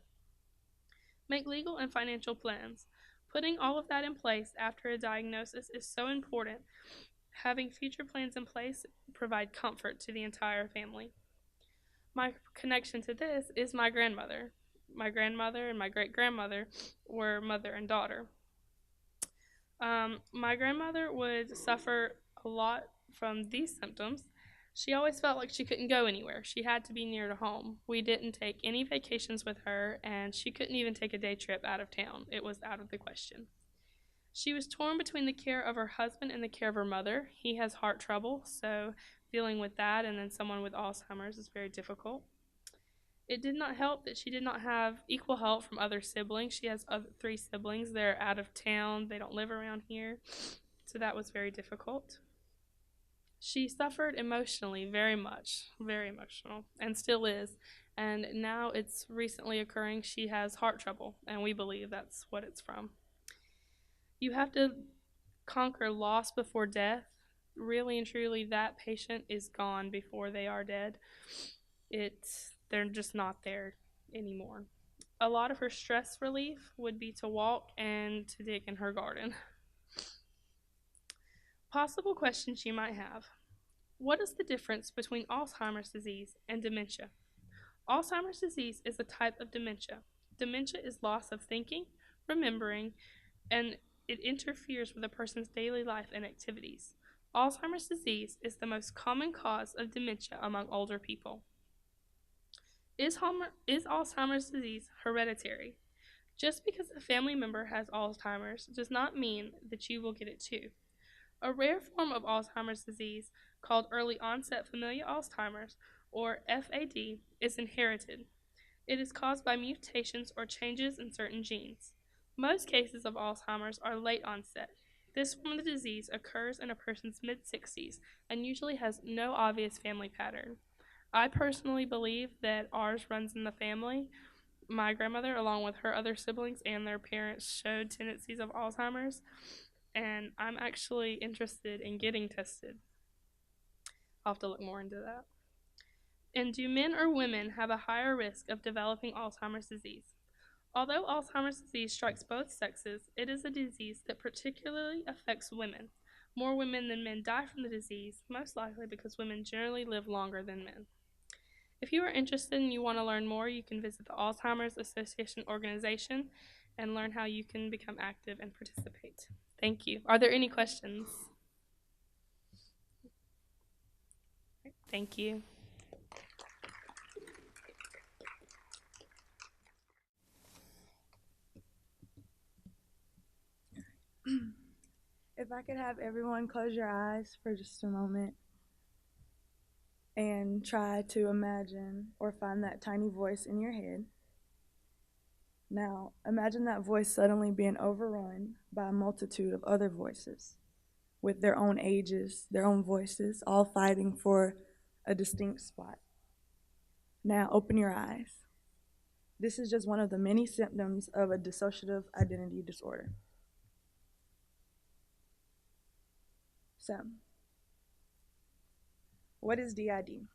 Make legal and financial plans. Putting all of that in place after a diagnosis is so important. Having future plans in place provide comfort to the entire family. My connection to this is my grandmother. My grandmother and my great-grandmother were mother and daughter. My grandmother would suffer a lot from these symptoms. She always felt like she couldn't go anywhere. She had to be near to home. We didn't take any vacations with her, and she couldn't even take a day trip out of town. It was out of the question. She was torn between the care of her husband and the care of her mother. He has heart trouble, so dealing with that and then someone with Alzheimer's is very difficult. It did not help that she did not have equal help from other siblings. She has three siblings. They're out of town. They don't live around here, so that was very difficult. She suffered emotionally very much, very emotional, and still is. And now it's recently occurring. She has heart trouble, and we believe that's what it's from. You have to conquer loss before death. Really and truly, that patient is gone before they are dead. They're just not there anymore. A lot of her stress relief would be to walk and to dig in her garden. Possible questions you might have. What is the difference between Alzheimer's disease and dementia? Alzheimer's disease is a type of dementia. Dementia is loss of thinking, remembering, and it interferes with a person's daily life and activities. Alzheimer's disease is the most common cause of dementia among older people. Is Alzheimer's disease hereditary? Just because a family member has Alzheimer's does not mean that you will get it too. A rare form of Alzheimer's disease, called early onset familial Alzheimer's, or FAD, is inherited. It is caused by mutations or changes in certain genes. Most cases of Alzheimer's are late onset. This form of the disease occurs in a person's mid-60s and usually has no obvious family pattern. I personally believe that ours runs in the family. My grandmother, along with her other siblings and their parents, showed tendencies of Alzheimer's, and I'm actually interested in getting tested. I'll have to look more into that. And do men or women have a higher risk of developing Alzheimer's disease? Although Alzheimer's disease strikes both sexes, it is a disease that particularly affects women. More women than men die from the disease, most likely because women generally live longer than men. If you are interested and you want to learn more, you can visit the Alzheimer's Association organization and learn how you can become active and participate. Thank you. Are there any questions? Thank you. If I could have everyone close your eyes for just a moment and try to imagine or find that tiny voice in your head. Now, imagine that voice suddenly being overrun by a multitude of other voices with their own ages, their own voices, all fighting for a distinct spot. Now, open your eyes. This is just one of the many symptoms of a dissociative identity disorder. So, what is DID?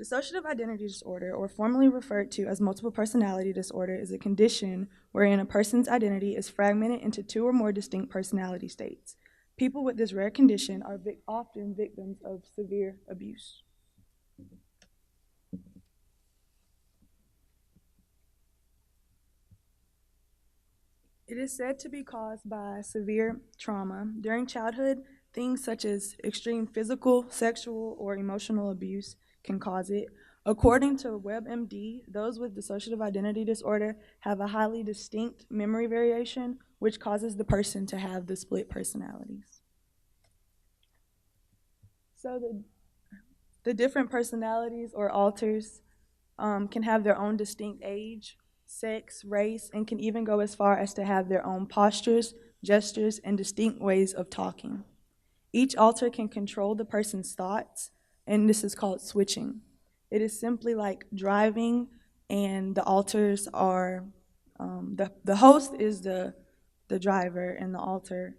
Dissociative identity disorder, or formerly referred to as multiple personality disorder, is a condition wherein a person's identity is fragmented into two or more distinct personality states. People with this rare condition are often victims of severe abuse. It is said to be caused by severe trauma. During childhood, things such as extreme physical, sexual, or emotional abuse can cause it. According to WebMD, those with dissociative identity disorder have a highly distinct memory variation, which causes the person to have the split personalities. So the different personalities or alters can have their own distinct age, sex, race, and can even go as far as to have their own postures, gestures, and distinct ways of talking. Each alter can control the person's thoughts, and this is called switching. It is simply like driving, and the alters are, the host is the driver, and the alter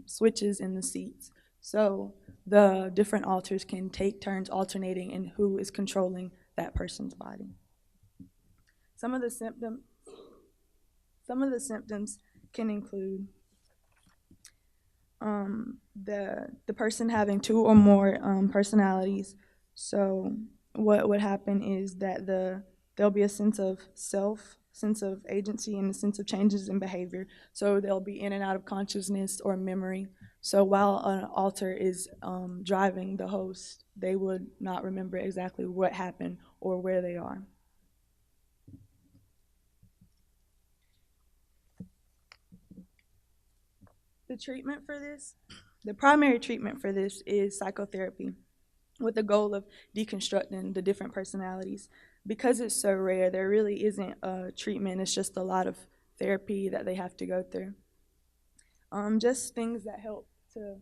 switches in the seats. So the different alters can take turns alternating in who is controlling that person's body. Some of the symptoms can include the person having two or more personalities. So what would happen is that there'll be a sense of self, sense of agency, and a sense of changes in behavior. So they'll be in and out of consciousness or memory. So while an alter is driving the host, they would not remember exactly what happened or where they are. The primary treatment for this is psychotherapy, with the goal of deconstructing the different personalities. Because it's so rare, there really isn't a treatment, it's just a lot of therapy that they have to go through. Just things that help to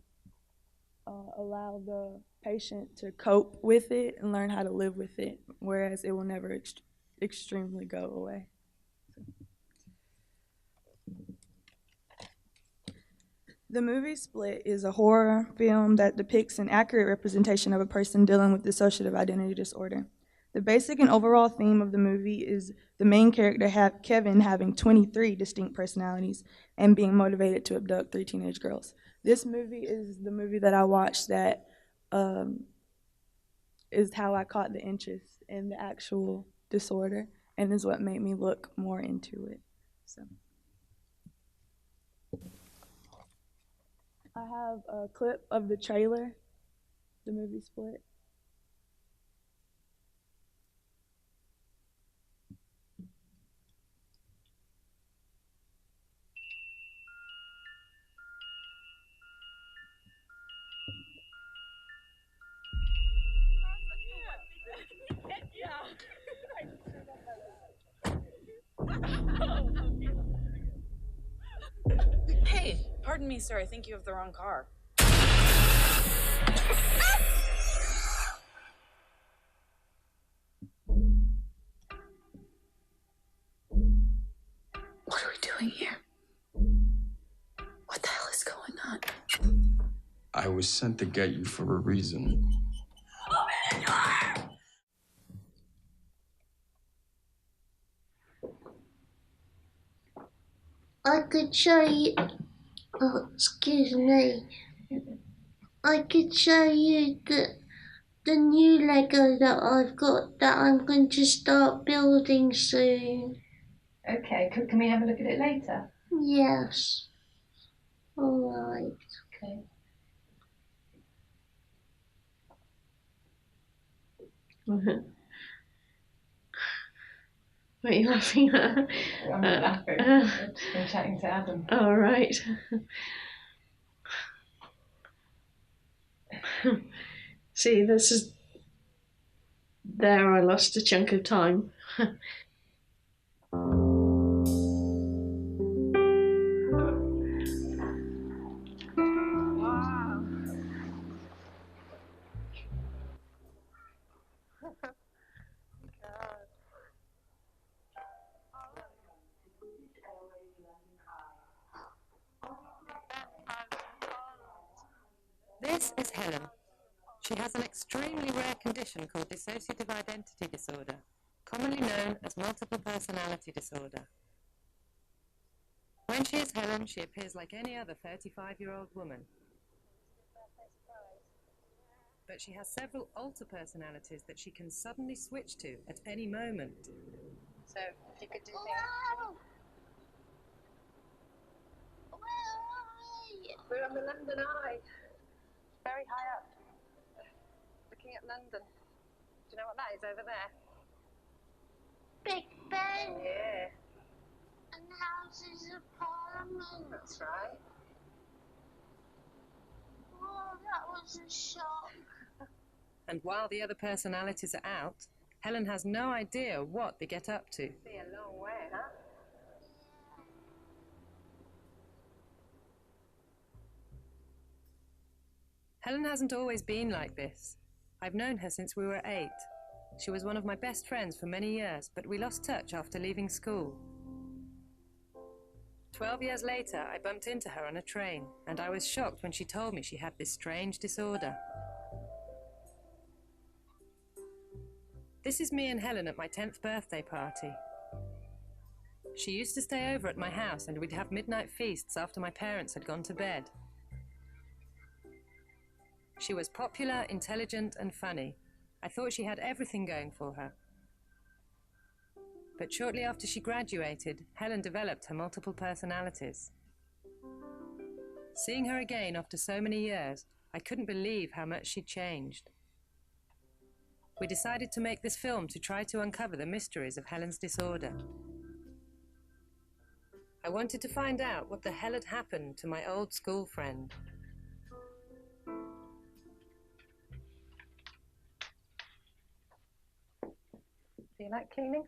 allow the patient to cope with it and learn how to live with it, whereas it will never extremely go away. The movie Split is a horror film that depicts an accurate representation of a person dealing with dissociative identity disorder. The basic and overall theme of the movie is the main character, Kevin, having 23 distinct personalities and being motivated to abduct 3 teenage girls. This movie is the movie that I watched that is how I caught the interest in the actual disorder, and is what made me look more into it. So. I have a clip of the trailer, the movie Split. Hey, pardon me, sir. I think you have the wrong car. What are we doing here? What the hell is going on? I was sent to get you for a reason. Open the door! I could show you, oh, excuse me. I could show you the new Lego that I've got that I'm going to start building soon. Okay, can we have a look at it later? Yes. All right. Okay. What are you laughing at? I'm not laughing. I've just been chatting to Adam. All right. See, this is... There, I lost a chunk of time. Wow. This is Helen. She has an extremely rare condition called dissociative identity disorder, commonly known as multiple personality disorder. When she is Helen, she appears like any other 35-year-old woman. But she has several alter personalities that she can suddenly switch to at any moment. So, if you could do things. We're on the London Eye. Very high up. Looking at London. Do you know what that is over there? Big Ben. Yeah. And Houses of Parliament. That's right. Oh, that was a shock. And while the other personalities are out, Helen has no idea what they get up to. Be a long way, huh? Helen hasn't always been like this. I've known her since we were 8. She was one of my best friends for many years, but we lost touch after leaving school. 12 years later, I bumped into her on a train, and I was shocked when she told me she had this strange disorder. This is me and Helen at my 10th birthday party. She used to stay over at my house, and we'd have midnight feasts after my parents had gone to bed. She was popular, intelligent, and funny. I thought she had everything going for her. But shortly after she graduated, Helen developed her multiple personalities. Seeing her again after so many years, I couldn't believe how much she'd changed. We decided to make this film to try to uncover the mysteries of Helen's disorder. I wanted to find out what the hell had happened to my old school friend. Do you like cleaning?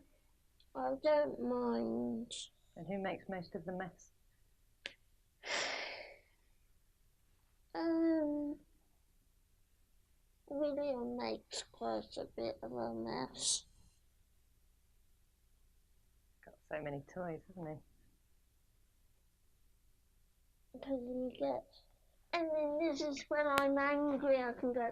I don't mind. And who makes most of the mess? William makes quite a bit of a mess. Got so many toys, hasn't he? Because he gets, and then this is when I'm angry, I can go.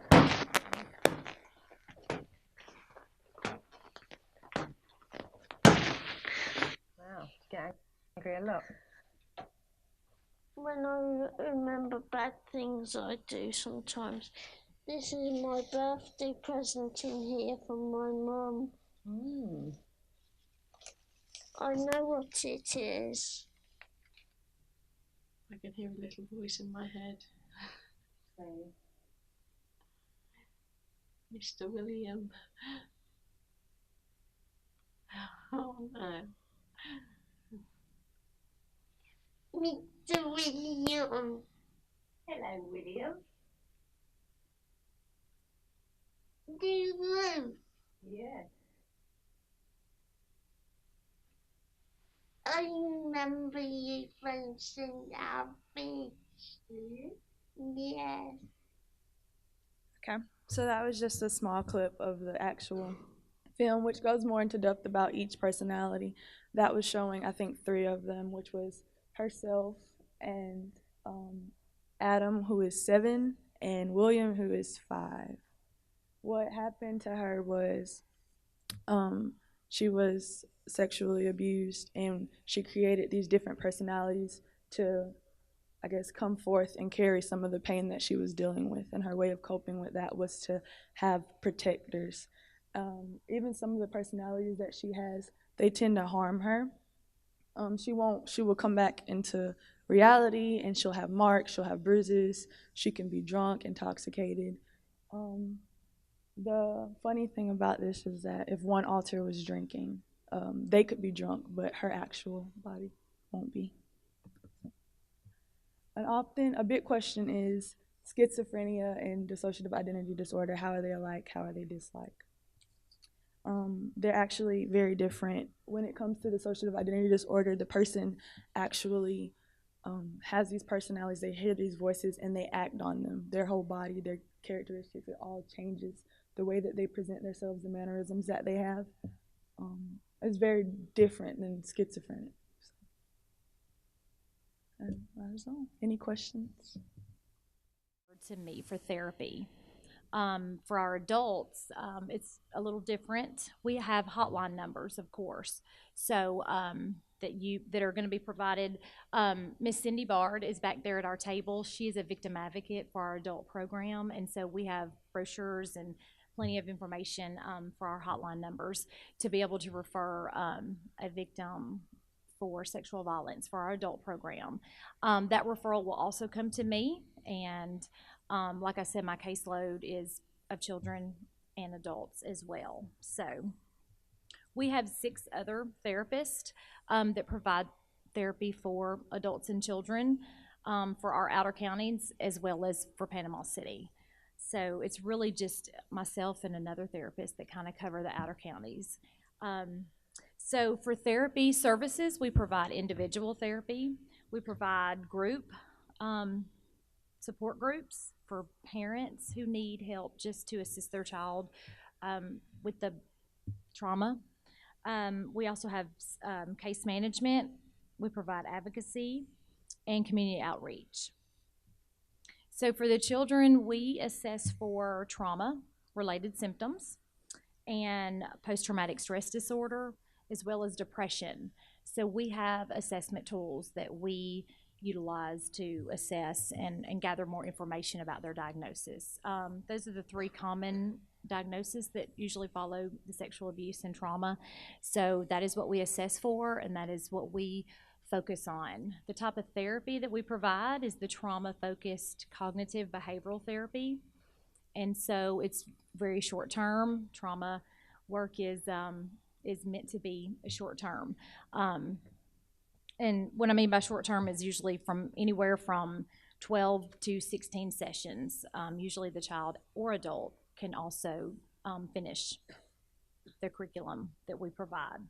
Wow, you get angry a lot. When I remember bad things I do sometimes. This is my birthday present in here from my mum. I know what it is. I can hear a little voice in my head. Mr. William. Oh no. Mr. William. Hello, William. Do you know? Yeah. I remember you fencing our beach. Yes. Okay, so that was just a small clip of the actual film, which goes more into depth about each personality. That was showing, I think, 3 of them, which was herself and Adam, who is 7, and William, who is 5. What happened to her was she was sexually abused, and she created these different personalities to, I guess, come forth and carry some of the pain that she was dealing with. And her way of coping with that was to have protectors. Even some of the personalities that she has, they tend to harm her. She will come back into reality, and she'll have marks, she'll have bruises, she can be drunk, intoxicated. The funny thing about this is that if one alter was drinking, they could be drunk, but her actual body won't be. And often a big question is schizophrenia and dissociative identity disorder. How are they alike? How are they dislike? They're actually very different. When it comes to dissociative identity disorder, the person actually has these personalities, they hear these voices, and they act on them. Their whole body, their characteristics, it all changes. The way that they present themselves, the mannerisms that they have, is very different than schizophrenic. And that is all. Any questions? To me for therapy. For our adults, it's a little different. We have hotline numbers, of course, so that are going to be provided. Miss Cindy Bard is back there at our table. She is a victim advocate for our adult program, and so we have brochures and plenty of information for our hotline numbers to be able to refer a victim for sexual violence for our adult program. That referral will also come to me, and like I said, my caseload is of children and adults as well. So we have 6 other therapists that provide therapy for adults and children for our outer counties as well as for Panama City. So it's really just myself and another therapist that kind of cover the outer counties. So for therapy services, we provide individual therapy. We provide group support groups for parents who need help just to assist their child with the trauma. We also have case management. We provide advocacy and community outreach. So for the children, we assess for trauma-related symptoms and post-traumatic stress disorder, as well as depression. So we have assessment tools that we utilize to assess and gather more information about their diagnosis. Those are the three common diagnoses that usually follow the sexual abuse and trauma. So that is what we assess for, and that is what we focus on. The type of therapy that we provide is the trauma-focused cognitive behavioral therapy. And so it's very short-term. Trauma work is meant to be a short-term. And what I mean by short-term is usually from anywhere from 12 to 16 sessions. Usually the child or adult can also finish the curriculum that we provide.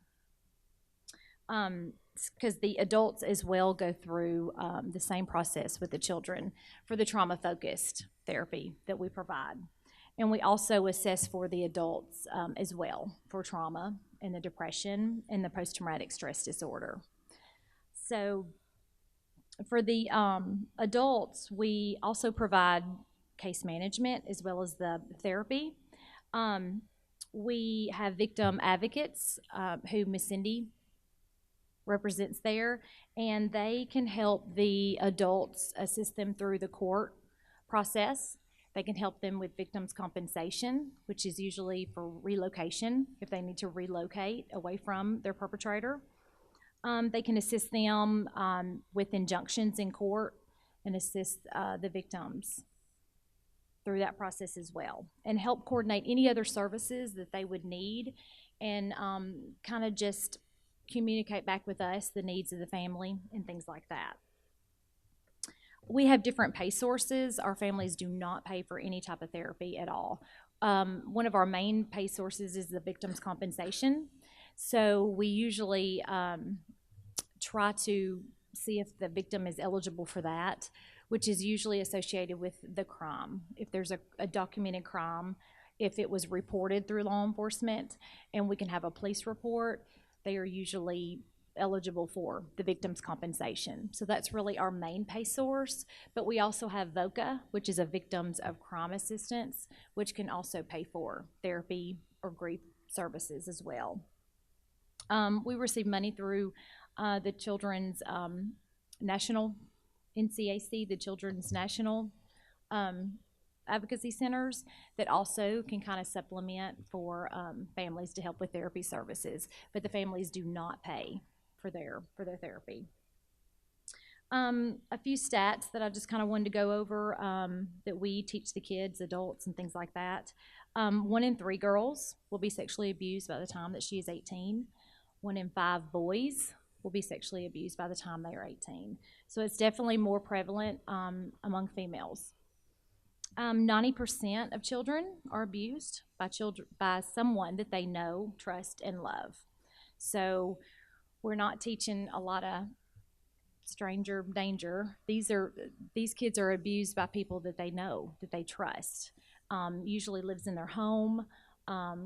Because the adults as well go through the same process with the children for the trauma-focused therapy that we provide. And we also assess for the adults as well for trauma and the depression and the post-traumatic stress disorder. So for the adults, we also provide case management as well as the therapy. We have victim advocates who Miss Cindy represents there, and they can help the adults, assist them through the court process. They can help them with victims' compensation, which is usually for relocation if they need to relocate away from their perpetrator. They can assist them with injunctions in court and assist the victims through that process as well, and help coordinate any other services that they would need, and kind of just communicate back with us the needs of the family and things like that. We have different pay sources. Our families do not pay for any type of therapy at all. One of our main pay sources is the victim's compensation. So we usually try to see if the victim is eligible for that, which is usually associated with the crime. If there's a documented crime, if it was reported through law enforcement, and we can have a police report, they are usually eligible for the victim's compensation. So that's really our main pay source. But we also have VOCA, which is a Victims of Crime Assistance, which can also pay for therapy or grief services as well. We receive money through the Children's National NCAC, the Children's National Advocacy Centers, that also can kind of supplement for families to help with therapy services, but the families do not pay for their therapy. A few stats that I just kind of wanted to go over that we teach the kids, adults, and things like that. 1 in 3 girls will be sexually abused by the time that she is 18. 1 in 5 boys will be sexually abused by the time they are 18. So it's definitely more prevalent among females. 90% of children are abused by someone that they know, trust, and love. So we're not teaching a lot of stranger danger. These kids are abused by people that they know, that they trust. Usually lives in their home,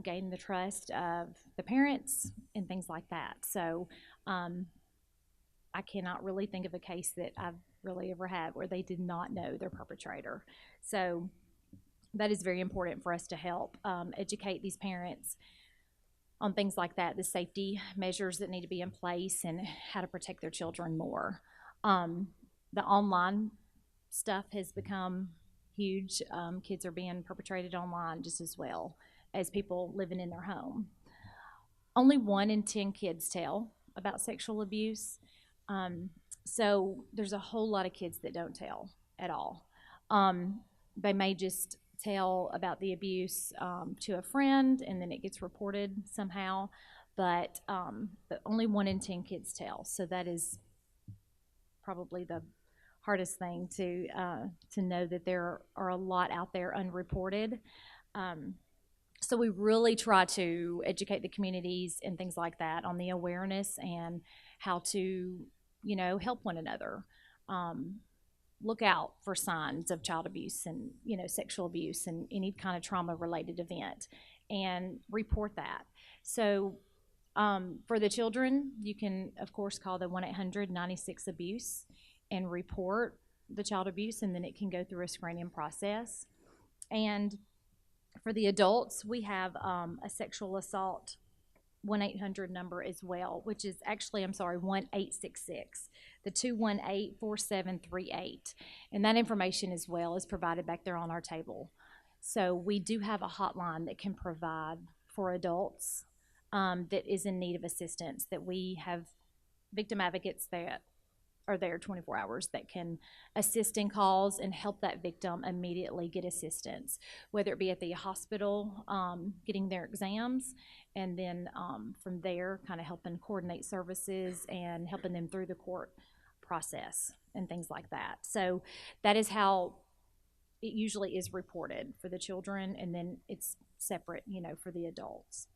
gain the trust of the parents and things like that. So I cannot really think of a case that I've really ever had where they did not know their perpetrator. So that is very important for us to help educate these parents on things like that, the safety measures that need to be in place and how to protect their children more. The online stuff has become huge. Kids are being perpetrated online just as well as people living in their home. Only 1 in 10 kids tell about sexual abuse. So there's a whole lot of kids that don't tell at all. They may just tell about the abuse to a friend, and then it gets reported somehow, but only 1 in 10 kids tell. So that is probably the hardest thing to know, that there are a lot out there unreported. So we really try to educate the communities and things like that on the awareness and how to, help one another. look out for signs of child abuse and, sexual abuse and any kind of trauma-related event and report that. So for the children, you can, of course, call the 1-800-96-ABUSE and report the child abuse, and then it can go through a screening process. And for the adults, we have a sexual assault 1-800 number as well, which is actually, 1-866, the 218-4738. And that information as well is provided back there on our table. So we do have a hotline that can provide for adults that is in need of assistance, that we have victim advocates that are there 24 hours that can assist in calls and help that victim immediately get assistance, whether it be at the hospital getting their exams, and then from there kind of helping coordinate services and helping them through the court process and things like that. So that is how it usually is reported for the children, and then it's separate, for the adults.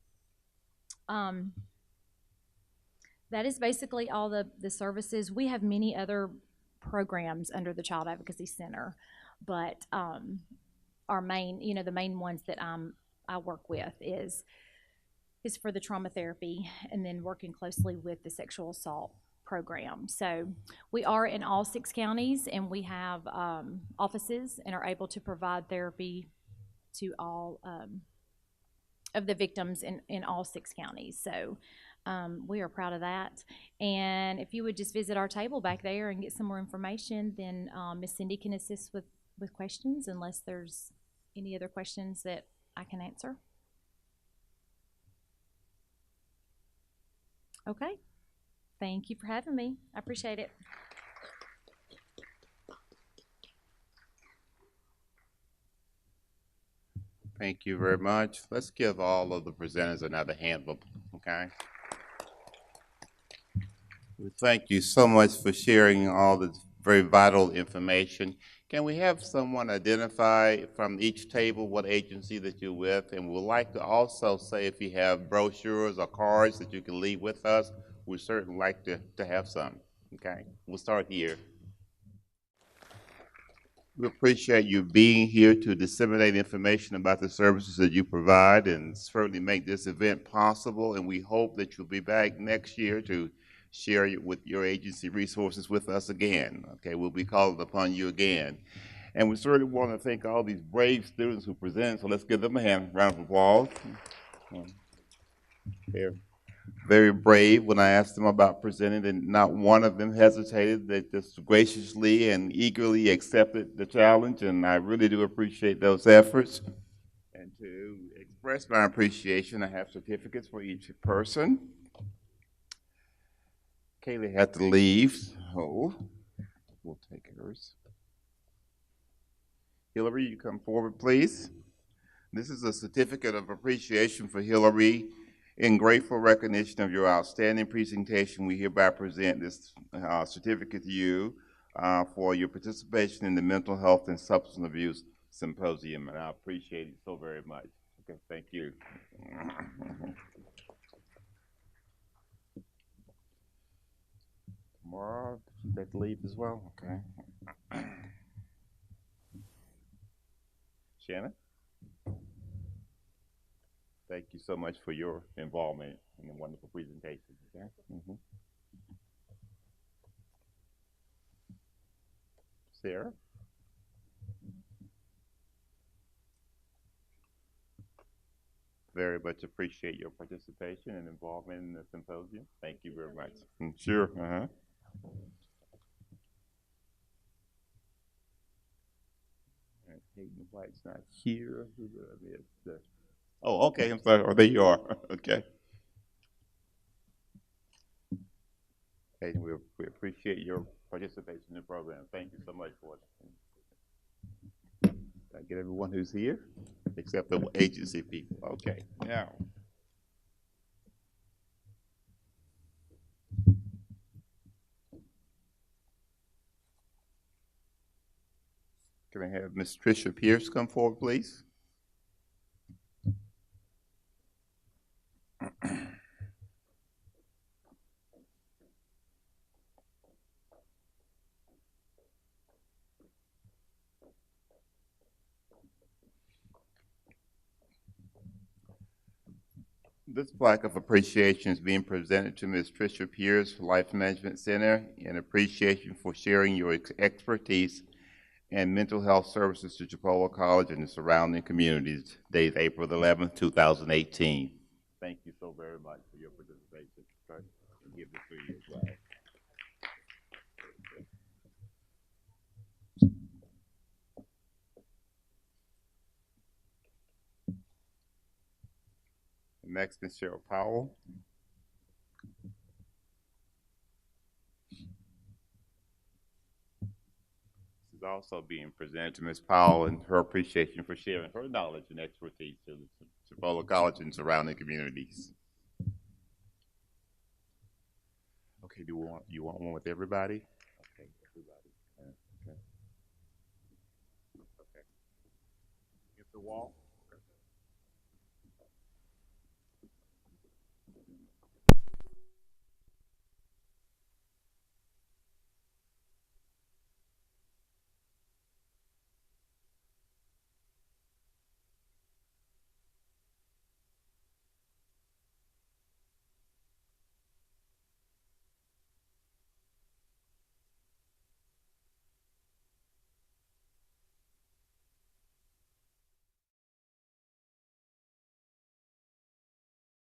That is basically all the services. We have many other programs under the Child Advocacy Center, but our main, the main ones that I work with is for the trauma therapy, and then working closely with the sexual assault program. So we are in all 6 counties, and we have offices and are able to provide therapy to all of the victims in all 6 counties. So we are proud of that. And if you would just visit our table back there and get some more information, then Miss Cindy can assist with questions, unless there's any other questions that I can answer. Okay. Thank you for having me. I appreciate it. Thank you very much. Let's give all of the presenters another hand, okay? We thank you so much for sharing all this very vital information. Can we have someone identify from each table what agency that you're with? And we'd like to also say if you have brochures or cards that you can leave with us, we'd certainly like to have some, okay? We'll start here. We appreciate you being here to disseminate information about the services that you provide and certainly make this event possible. And we hope that you'll be back next year to share with your agency resources with us again. Okay, we'll be calling upon you again. And we certainly want to thank all these brave students who present. So let's give them a round of applause. They're very brave. When I asked them about presenting, and not one of them hesitated. They just graciously and eagerly accepted the challenge, and I really do appreciate those efforts. And to express my appreciation, I have certificates for each person. Kaylee had to leave, so we'll take hers. Hillary, you come forward, please. This is a certificate of appreciation for Hillary. In grateful recognition of your outstanding presentation, we hereby present this certificate to you for your participation in the Mental Health and Substance Abuse Symposium, and I appreciate it so very much. Okay, thank you. Tomorrow, they leave as well, okay. Shannon? Thank you so much for your involvement in the wonderful presentation. Okay? Sarah? Very much appreciate your participation and involvement in the symposium. Thank you very much. Sure. Hayden White's not here. Oh, okay, I'm sorry. Oh, there you are. Okay. Hayden, we appreciate your participation in the program. Thank you so much for it. Did I get everyone who's here? Except the agency people. Okay, now. Can I have Ms. Tricia Pierce come forward, please? This plaque of appreciation is being presented to Ms. Tricia Pierce, Life Management Center, in appreciation for sharing your expertise and mental health services to Chipola College and the surrounding communities, dated April 11th, 2018. Thank you so very much for your participation. I'll give this to you as well. Next, Ms. Cheryl Powell. This is also being presented to Ms. Powell and her appreciation for sharing her knowledge and expertise to the Chipola College and surrounding communities. Okay, you want one with everybody? Okay, everybody. Okay. Okay. Get the wall.